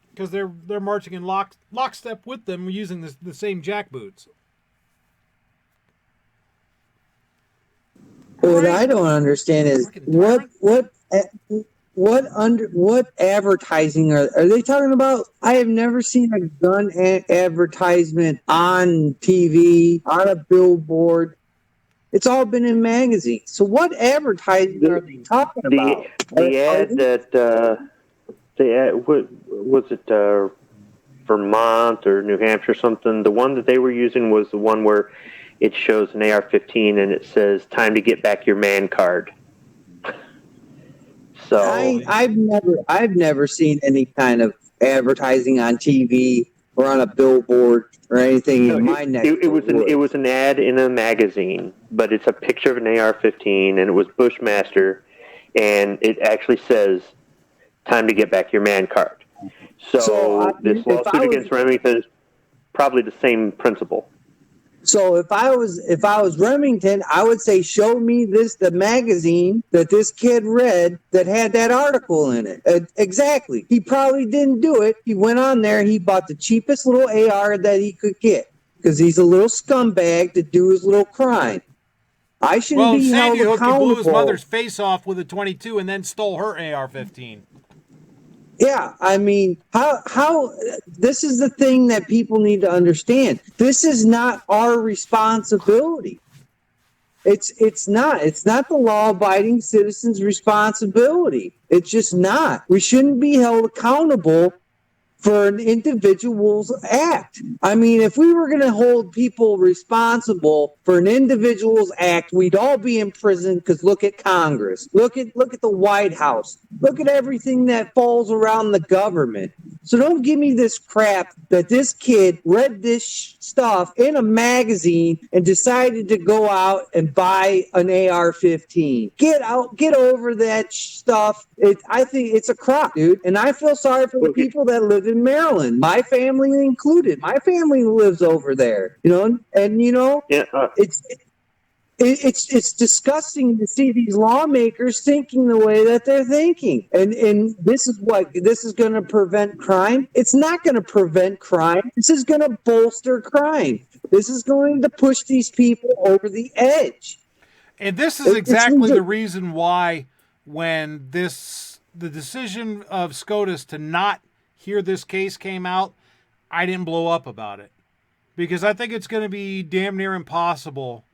because they're marching in lockstep with them, using the same jackboots.
What I don't understand is what advertising are they talking about? I have never seen a gun advertisement on TV, on a billboard. It's all been in magazines. So what advertising are they talking about?
The ad that what was it, Vermont or New Hampshire or something? The one that they were using was the one where it shows an AR-15 and it says "Time to get back your man card." So
I've never seen any kind of advertising on TV or on a billboard or anything in my neck.
It was an ad in a magazine, but it's a picture of an AR-15 and it was Bushmaster, and it actually says "Time to get back your man card." So this lawsuit against Remington is probably the same principle.
So if I was Remington, I would say, show me the magazine that this kid read that had that article in it. Exactly. He probably didn't do it. He went on there and he bought the cheapest little AR that he could get because he's a little scumbag to do his little crime. I shouldn't be held accountable.
Sandy Hook blew his mother's face off with a .22 and then stole her AR-15.
Yeah, I mean, how this is the thing that people need to understand. This is not our responsibility. It's not the law-abiding citizen's responsibility. It's just not. We shouldn't be held accountable for an individual's act. I mean, if we were going to hold people responsible for an individual's act, we'd all be in prison because look at Congress. Look at the White House. Look at everything that falls around the government. So don't give me this crap that this kid read this stuff in a magazine and decided to go out and buy an AR-15. Get over that stuff. I think it's a crock, dude. And I feel sorry for the people that live in Maryland, my family included. My family lives over there, it's disgusting to see these lawmakers thinking the way that they're thinking. And this is going to prevent crime. It's not going to prevent crime. This is going to bolster crime. This is going to push these people over the edge.
And this is exactly the reason why when the decision of SCOTUS to not hear this case came out, I didn't blow up about it. Because I think it's going to be damn near impossible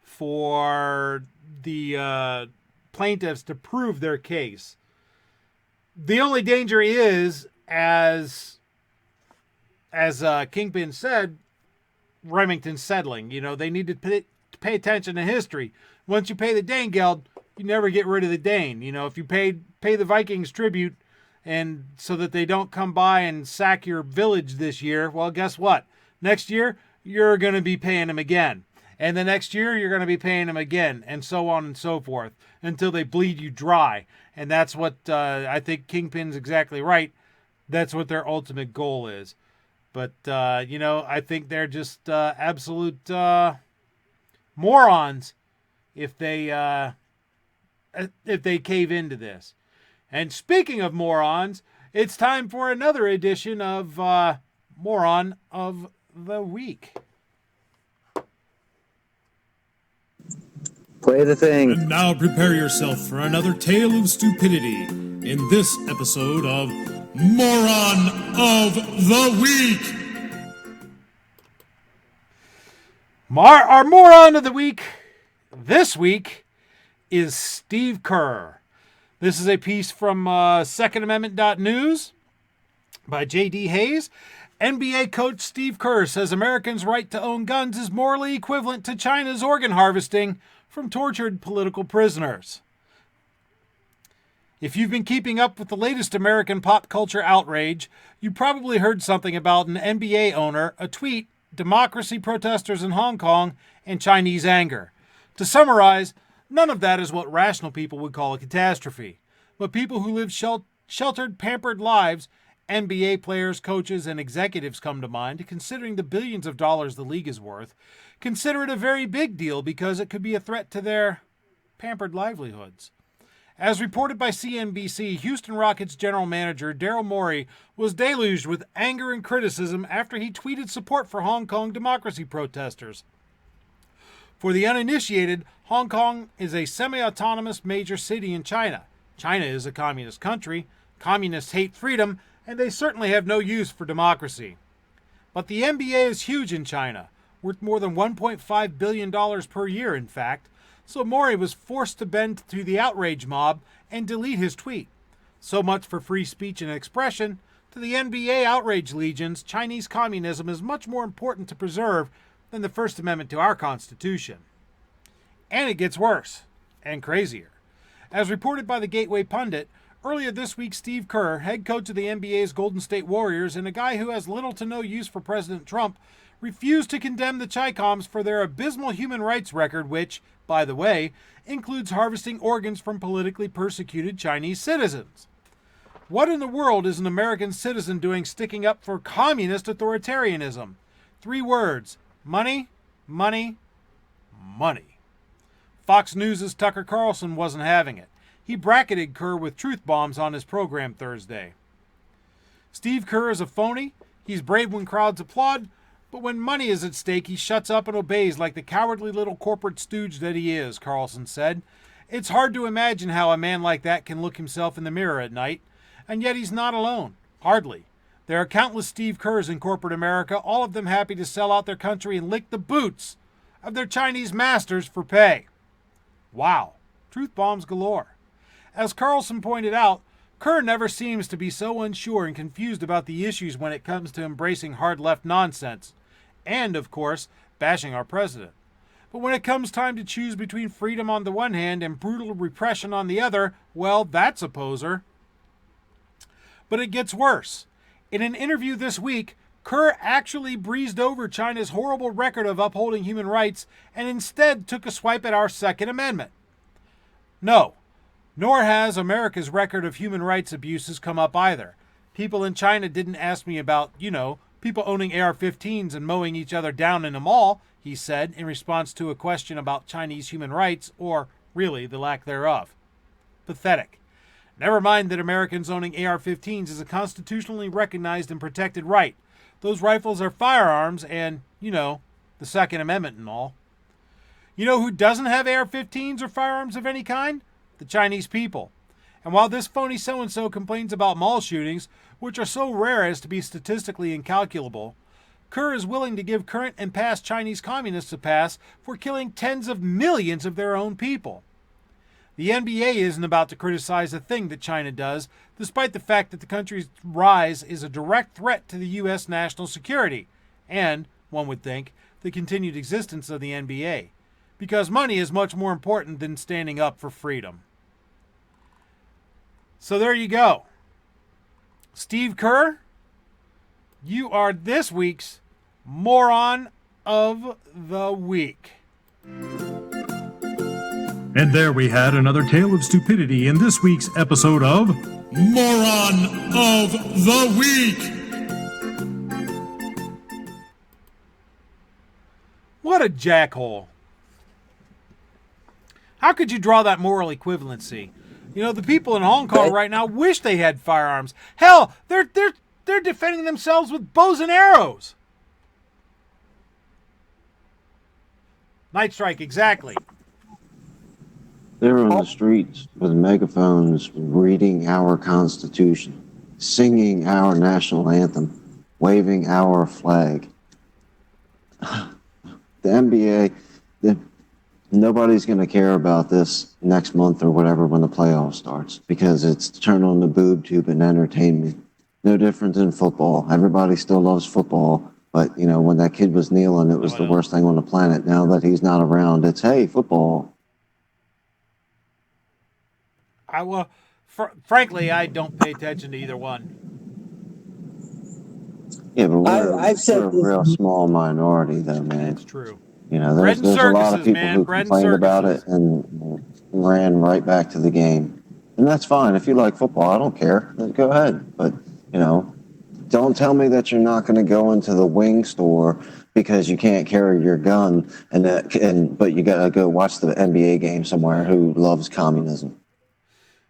for the plaintiffs to prove their case. The only danger is, as Kingpin said, Remington settling. They need to pay attention to history. Once you pay the Dane Geld, you never get rid of the Dane. If you pay the Vikings tribute, and so that they don't come by and sack your village this year, well, guess what? Next year, you're going to be paying them again. And the next year, you're going to be paying them again, and so on and so forth, until they bleed you dry. And that's what I think Kingpin's exactly right. That's what their ultimate goal is. But, I think they're just absolute morons if they cave into this. And speaking of morons, it's time for another edition of Moron of the Week.
Play the thing.
And now prepare yourself for another tale of stupidity in this episode of Moron of the Week.
Our moron of the week this week is Steve Kerr. This is a piece from secondamendment.news by J.D. Hayes. NBA coach Steve Kerr says Americans' right to own guns is morally equivalent to China's organ harvesting from tortured political prisoners. If you've been keeping up with the latest American pop culture outrage, you probably heard something about an NBA owner, a tweet, democracy protesters in Hong Kong, and Chinese anger. To summarize, none of that is what rational people would call a catastrophe. But people who live sheltered, pampered lives, NBA players, coaches, and executives come to mind, considering the billions of dollars the league is worth, consider it a very big deal because it could be a threat to their pampered livelihoods. As reported by CNBC, Houston Rockets general manager Daryl Morey was deluged with anger and criticism after he tweeted support for Hong Kong democracy protesters. For the uninitiated, Hong Kong is a semi-autonomous major city in China. China is a communist country. Communists hate freedom, and they certainly have no use for democracy. But the NBA is huge in China, worth more than $1.5 billion per year, in fact. So Morey was forced to bend to the outrage mob and delete his tweet. So much for free speech and expression. To the NBA outrage legions, Chinese communism is much more important to preserve than the First Amendment to our Constitution. And it gets worse and crazier. As reported by the Gateway Pundit, earlier this week Steve Kerr, head coach of the NBA's Golden State Warriors and a guy who has little to no use for President Trump, refused to condemn the Chi-Coms for their abysmal human rights record, which, by the way, includes harvesting organs from politically persecuted Chinese citizens. What in the world is an American citizen doing sticking up for communist authoritarianism? 3 words: money, money, money. Fox News' Tucker Carlson wasn't having it. He bracketed Kerr with truth bombs on his program Thursday. Steve Kerr is a phony. He's brave when crowds applaud, but when money is at stake, he shuts up and obeys like the cowardly little corporate stooge that he is, Carlson said. It's hard to imagine how a man like that can look himself in the mirror at night, and yet he's not alone. Hardly. There are countless Steve Kerrs in corporate America, all of them happy to sell out their country and lick the boots of their Chinese masters for pay. Wow. Truth bombs galore. As Carlson pointed out, Kerr never seems to be so unsure and confused about the issues when it comes to embracing hard left nonsense. And, of course, bashing our president. But when it comes time to choose between freedom on the one hand and brutal repression on the other, well, that's a poser. But it gets worse. In an interview this week, Kerr actually breezed over China's horrible record of upholding human rights and instead took a swipe at our Second Amendment. No, nor has America's record of human rights abuses come up either. People in China didn't ask me about, people owning AR-15s and mowing each other down in a mall, he said, in response to a question about Chinese human rights, or really the lack thereof. Pathetic. Never mind that Americans owning AR-15s is a constitutionally recognized and protected right. Those rifles are firearms and, the Second Amendment and all. You know who doesn't have AR-15s or firearms of any kind? The Chinese people. And while this phony so-and-so complains about mall shootings, which are so rare as to be statistically incalculable, Kerr is willing to give current and past Chinese communists a pass for killing tens of millions of their own people. The NBA isn't about to criticize a thing that China does, despite the fact that the country's rise is a direct threat to the U.S. national security, and, one would think, the continued existence of the NBA, because money is much more important than standing up for freedom. So there you go. Steve Kerr, you are this week's Moron of the Week.
And there we had another tale of stupidity in this week's episode of Moron of the Week.
What a jackhole. How could you draw that moral equivalency? The people in Hong Kong right now wish they had firearms. Hell, they're defending themselves with bows and arrows. Night strike, exactly.
They're on the streets with megaphones reading our Constitution, singing our national anthem, waving our flag. the NBA, nobody's going to care about this next month or whatever when the playoff starts because it's turned on the boob tube and entertainment. No different than football. Everybody still loves football, but when that kid was kneeling, it was the worst thing on the planet. Now that he's not around, it's hey, football.
Frankly, I don't pay attention to either one.
Yeah, but we're a real small minority, though, man.
That's true.
There's a lot of people who complained about it and ran right back to the game. And that's fine. If you like football, I don't care. Go ahead. But, don't tell me that you're not going to go into the wing store because you can't carry your gun but you got to go watch the NBA game somewhere who loves communism.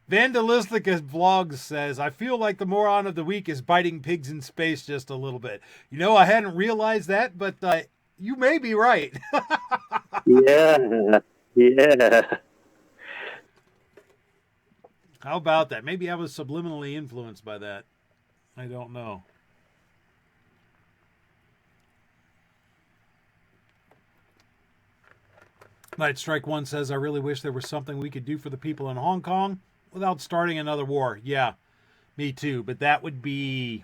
Vandalistica Vlogs says, I feel like the moron of the week is biting pigs in space just a little bit. I hadn't realized that, but you may be right.
Yeah.
How about that? Maybe I was subliminally influenced by that. I don't know. Night Strike 1 says, I really wish there was something we could do for the people in Hong Kong without starting another war. Yeah, me too. But that would be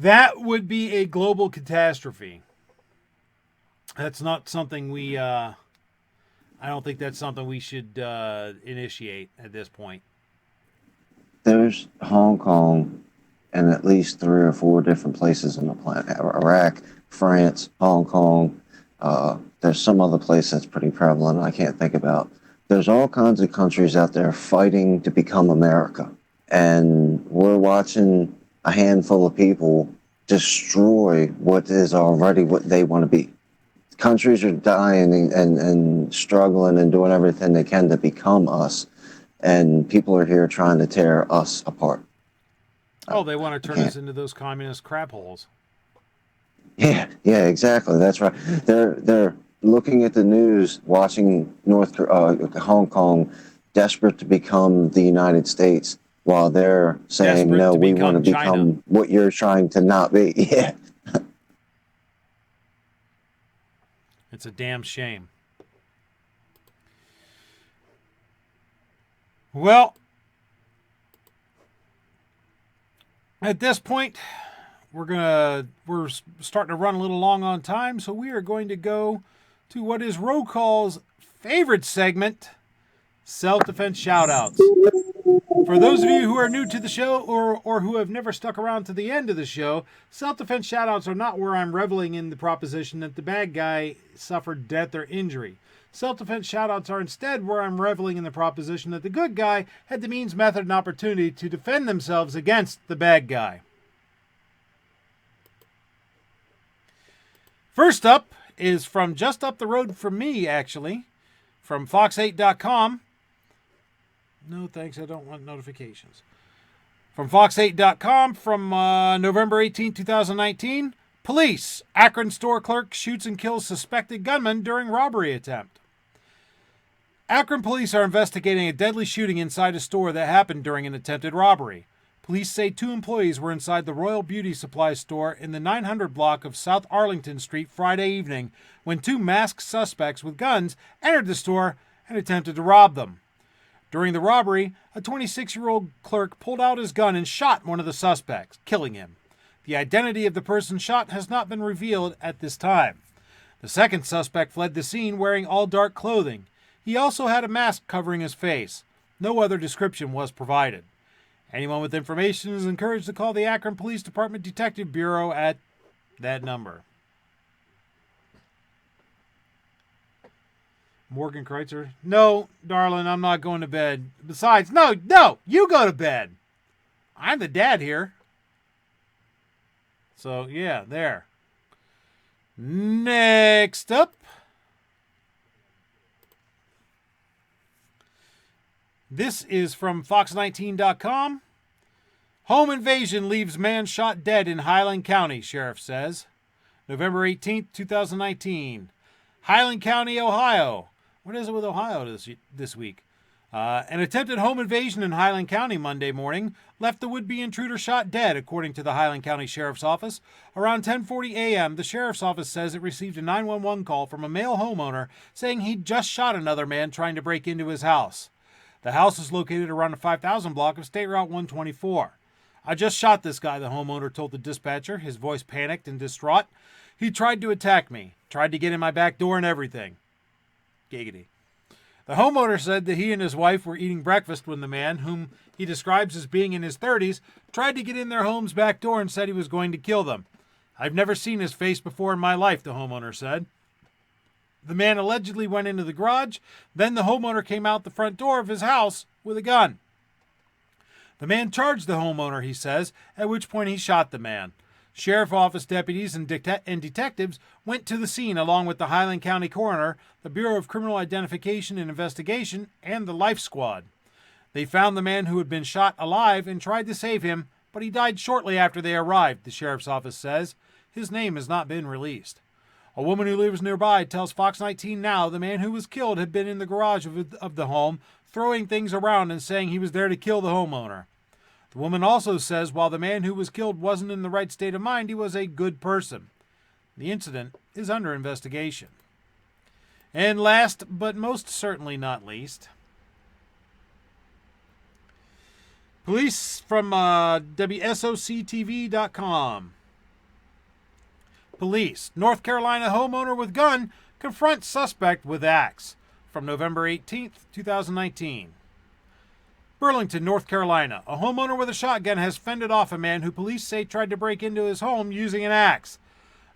a global catastrophe. That's not something we, I don't think that's something we should initiate at this point.
There's Hong Kong and at least 3 or 4 different places on the planet. Iraq, France, Hong Kong. There's some other place that's pretty prevalent I can't think about. There's all kinds of countries out there fighting to become America. And we're watching a handful of people destroy what is already what they want to be. Countries are dying and struggling and doing everything they can to become us. And people are here trying to tear us apart.
Oh, they want to turn us into those communist crap holes.
Yeah, exactly. That's right. They're looking at the news, watching Hong Kong desperate to become the United States, while they're saying, no, we want to become what you're trying to not be. Yeah.
It's a damn shame. Well, at this point, we're starting to run a little long on time, so we are going to go to what is Roll Call's favorite segment, Self-Defense Shoutouts. For those of you who are new to the show or who have never stuck around to the end of the show, Self-Defense Shoutouts are not where I'm reveling in the proposition that the bad guy suffered death or injury. Self-defense shoutouts are instead where I'm reveling in the proposition that the good guy had the means, method, and opportunity to defend themselves against the bad guy. First up is from just up the road from me, actually, from fox8.com. No, thanks, I don't want notifications. From fox8.com from November 18, 2019. Police. Akron store clerk shoots and kills suspected gunman during robbery attempt. Akron police are investigating a deadly shooting inside a store that happened during an attempted robbery. Police say 2 employees were inside the Royal Beauty Supply store in the 900 block of South Arlington Street Friday evening when 2 masked suspects with guns entered the store and attempted to rob them. During the robbery, a 26-year-old clerk pulled out his gun and shot one of the suspects, killing him. The identity of the person shot has not been revealed at this time. The second suspect fled the scene wearing all dark clothing. He also had a mask covering his face. No other description was provided. Anyone with information is encouraged to call the Akron Police Department Detective Bureau at that number. Morgan Kreitzer. No, darling, I'm not going to bed. Besides, no, you go to bed. I'm the dad here. So, yeah, there. Next up. This is from Fox19.com. Home invasion leaves man shot dead in Highland County, sheriff says. November 18th, 2019. Highland County, Ohio. What is it with Ohio this week? An attempted home invasion in Highland County Monday morning left the would-be intruder shot dead, according to the Highland County Sheriff's Office. Around 10:40 a.m., the Sheriff's Office says it received a 911 call from a male homeowner saying he'd just shot another man trying to break into his house. The house is located around the 5000 block of State Route 124. "I just shot this guy," the homeowner told the dispatcher, his voice panicked and distraught. "He tried to attack me, tried to get in my back door and everything." Giggity. The homeowner said that he and his wife were eating breakfast when the man, whom he describes as being in his 30s, tried to get in their home's back door and said he was going to kill them. "I've never seen his face before in my life," the homeowner said. The man allegedly went into the garage. Then the homeowner came out the front door of his house with a gun. The man charged the homeowner, he says, at which point he shot the man. Sheriff Office deputies and detectives went to the scene along with the Highland County Coroner, the Bureau of Criminal Identification and Investigation, and the Life Squad. They found the man who had been shot alive and tried to save him, but he died shortly after they arrived, the Sheriff's Office says. His name has not been released. A woman who lives nearby tells Fox 19 Now the man who was killed had been in the garage of the home, throwing things around and saying he was there to kill the homeowner. The woman also says while the man who was killed wasn't in the right state of mind, he was a good person. The incident is under investigation. And last, but most certainly not least, police from WSOCTV.com. Police. North Carolina homeowner with gun confronts suspect with axe. From November 18th, 2019. Burlington, North Carolina. A homeowner with a shotgun has fended off a man who police say tried to break into his home using an axe.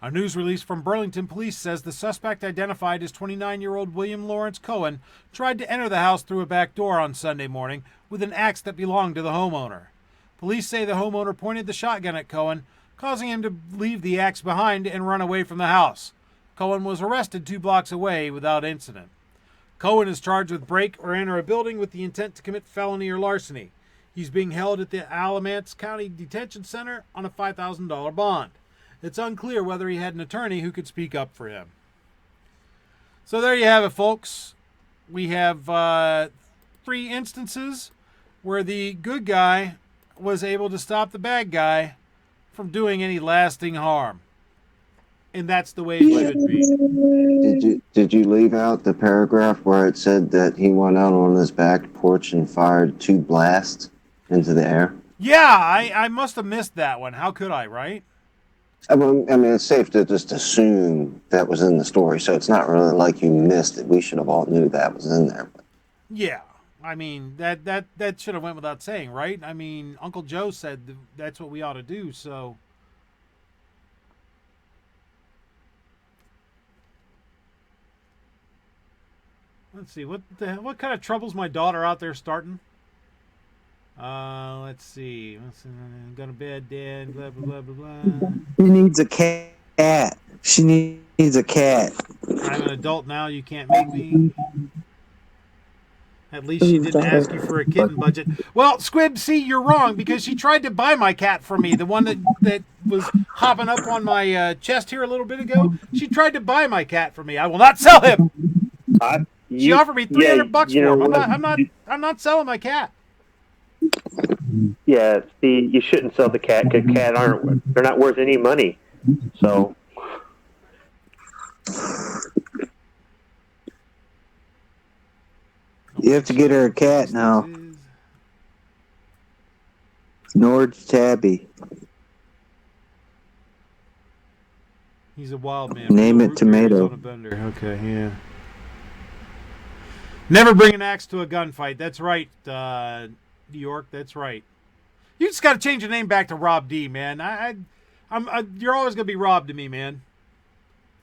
A news release from Burlington Police says the suspect, identified as 29-year-old William Lawrence Cohen, tried to enter the house through a back door on Sunday morning with an axe that belonged to the homeowner. Police say the homeowner pointed the shotgun at Cohen, causing him to leave the axe behind and run away from the house. Cohen was arrested 2 blocks away without incident. Cohen is charged with break or enter a building with the intent to commit felony or larceny. He's being held at the Alamance County Detention Center on a $5,000 bond. It's unclear whether he had an attorney who could speak up for him. So there you have it, folks. We have 3 instances where the good guy was able to stop the bad guy from doing any lasting harm. And that's the way it should be.
Did you leave out the paragraph where it said that he went out on his back porch and fired 2 blasts into the air?
Yeah, I must have missed that one. How could I, right?
I mean, it's safe to just assume that was in the story, so it's not really like you missed it. We should have all knew that was in there.
Yeah, I mean, that should have went without saying, right? I mean, Uncle Joe said that's what we ought to do, so... Let's see, what kind of trouble's my daughter out there starting? Let's see. Go to bed, Dad, blah, blah, blah, blah, blah.
She needs a cat. She needs a cat.
I'm an adult now, you can't make me. At least she didn't ask you for a kitten budget. Well, Squib, see, you're wrong, because she tried to buy my cat from me, the one that was hopping up on my chest here a little bit ago. She tried to buy my cat from me. I will not sell him. She offered me $300 for him. I'm not selling my cat.
Yeah, see, you shouldn't sell the cat because cats they're not worth any money. So.
You have to get her a cat now. Nord's Tabby.
He's a wild man.
Name it Tomato.
Okay, yeah. Never bring an axe to a gunfight. That's right, New York. That's right. You just got to change the name back to Rob D, man. You're always gonna be Rob to me, man.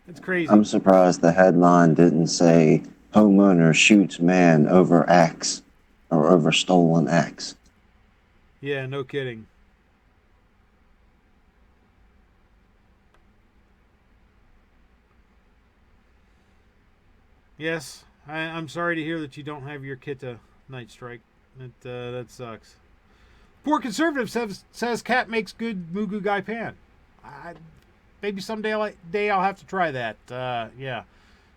It's crazy.
I'm surprised the headline didn't say homeowner shoots man over axe or over stolen axe.
Yeah, no kidding. Yes, I'm sorry to hear that you don't have your Kita Night Strike. That sucks. Poor Conservative says cat makes good Mugu Gai Pan. Maybe someday I'll have to try that. Yeah.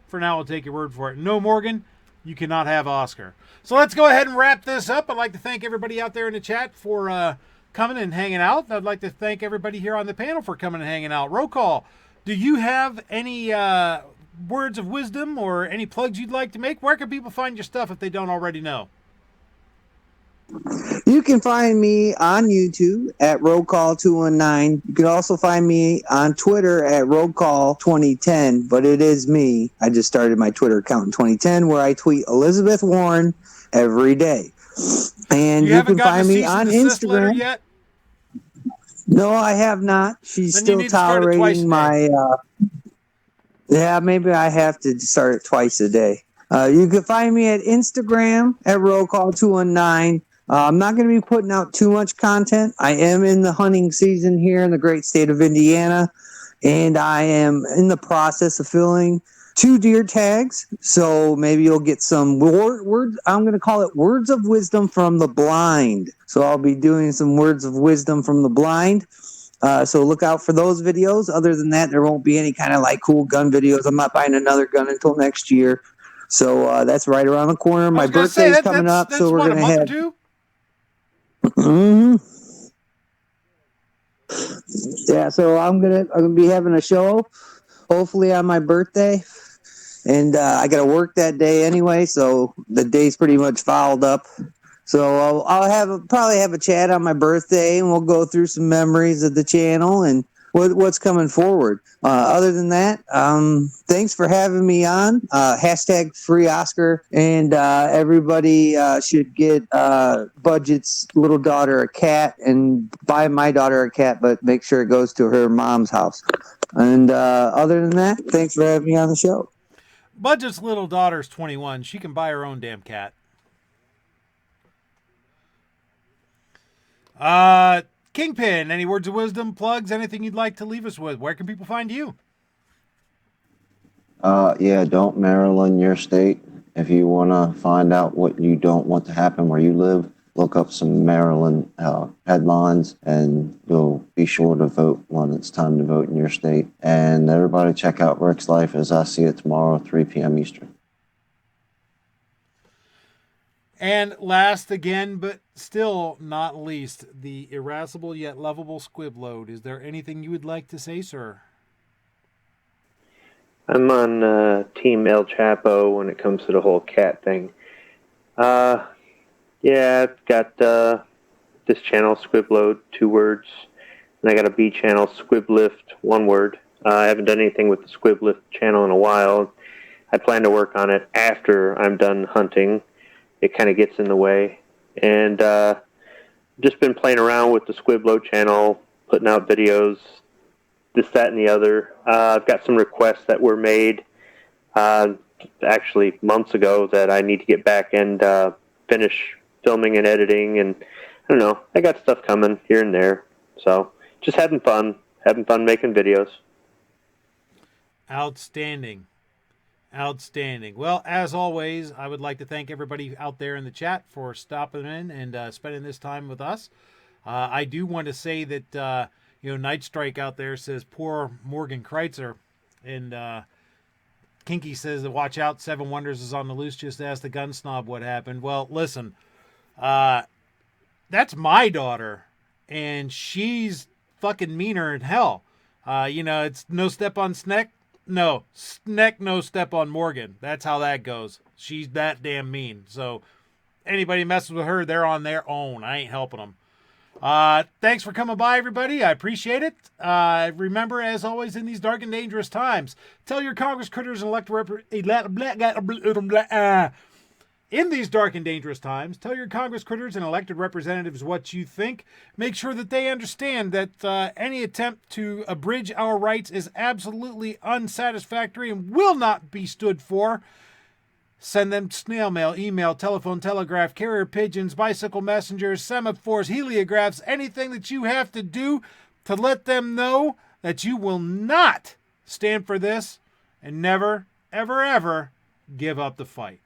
For now, I'll take your word for it. No, Morgan, you cannot have Oscar. So let's go ahead and wrap this up. I'd like to thank everybody out there in the chat for coming and hanging out. I'd like to thank everybody here on the panel for coming and hanging out. Roll call. Do you have any words of wisdom or any plugs you'd like to make? Where can people find your stuff if they don't already know?
You can find me on YouTube at Roll Call 219. You can also find me on Twitter at Roll Call 2010, but it is me. I just started my Twitter account in 2010 where I tweet Elizabeth Warren every day. And you can find me on Instagram.
Yet?
No, I have not. She's still tolerating my... yeah, maybe I have to start it twice a day. You can find me at Instagram at Roll Call 219. I'm not going to be putting out too much content. I am in the hunting season here in the great state of Indiana, and I am in the process of filling 2 deer tags. So maybe you'll get some words. I'm going to call it words of wisdom from the blind. So I'll be doing some words of wisdom from the blind. So look out for those videos. Other than that, there won't be any kind of like cool gun videos. I'm not buying another gun until next year. So that's right around the corner. My birthday's coming up, so we're going to have... Mm-hmm. Yeah, so I'm gonna be having a show, hopefully on my birthday, and I got to work that day anyway, so the day's pretty much fouled up. So I'll probably have a chat on my birthday, and we'll go through some memories of the channel and what's coming forward. Other than that, thanks for having me on. Hashtag free Oscar, and everybody should get Budget's little daughter a cat, and buy my daughter a cat, but make sure it goes to her mom's house. And other than that, thanks for having me on the show.
Budget's little daughter's 21. She can buy her own damn cat. Kingpin, any words of wisdom, plugs, anything you'd like to leave us with? Where can people find you?
Yeah, don't Maryland your state. If you want to find out what you don't want to happen where you live, look up some Maryland headlines, and you'll be sure to vote when it's time to vote in your state. And everybody check out Rick's Life as I see it tomorrow, 3 p.m. Eastern.
And last again, but still not least, the irascible yet lovable Squibload. Is there anything you would like to say, sir?
I'm on Team El Chapo when it comes to the whole cat thing. Yeah, I've got this channel, Squibload, 2 words. And I got a B channel, Squiblift, 1 word. I haven't done anything with the Squiblift channel in a while. I plan to work on it after I'm done hunting. It kind of gets in the way. And just been playing around with the Squibload channel, putting out videos, this, that, and the other. I've got some requests that were made actually months ago that I need to get back and finish filming and editing. And I don't know, I got stuff coming here and there. So just having fun making videos.
Outstanding. Outstanding. Well, as always, I would like to thank everybody out there in the chat for stopping in and spending this time with us. I do want to say that, Night Strike out there says, poor Morgan Kreitzer. And Kinky says, watch out, 7 Wonders is on the loose. Just ask the gun snob what happened. Well, listen, that's my daughter, and she's fucking meaner than hell. It's no step on Sneck. No, Sneck, no step on Morgan. That's how that goes. She's that damn mean. So anybody messes with her, they're on their own. I ain't helping them. Thanks for coming by, everybody. I appreciate it. Remember, as always, in these dark and dangerous times, tell your Congress critters and in these dark and dangerous times, tell your Congress critters and elected representatives what you think. Make sure that they understand that any attempt to abridge our rights is absolutely unsatisfactory and will not be stood for. Send them snail mail, email, telephone, telegraph, carrier pigeons, bicycle messengers, semaphores, heliographs, anything that you have to do to let them know that you will not stand for this and never, ever, ever give up the fight.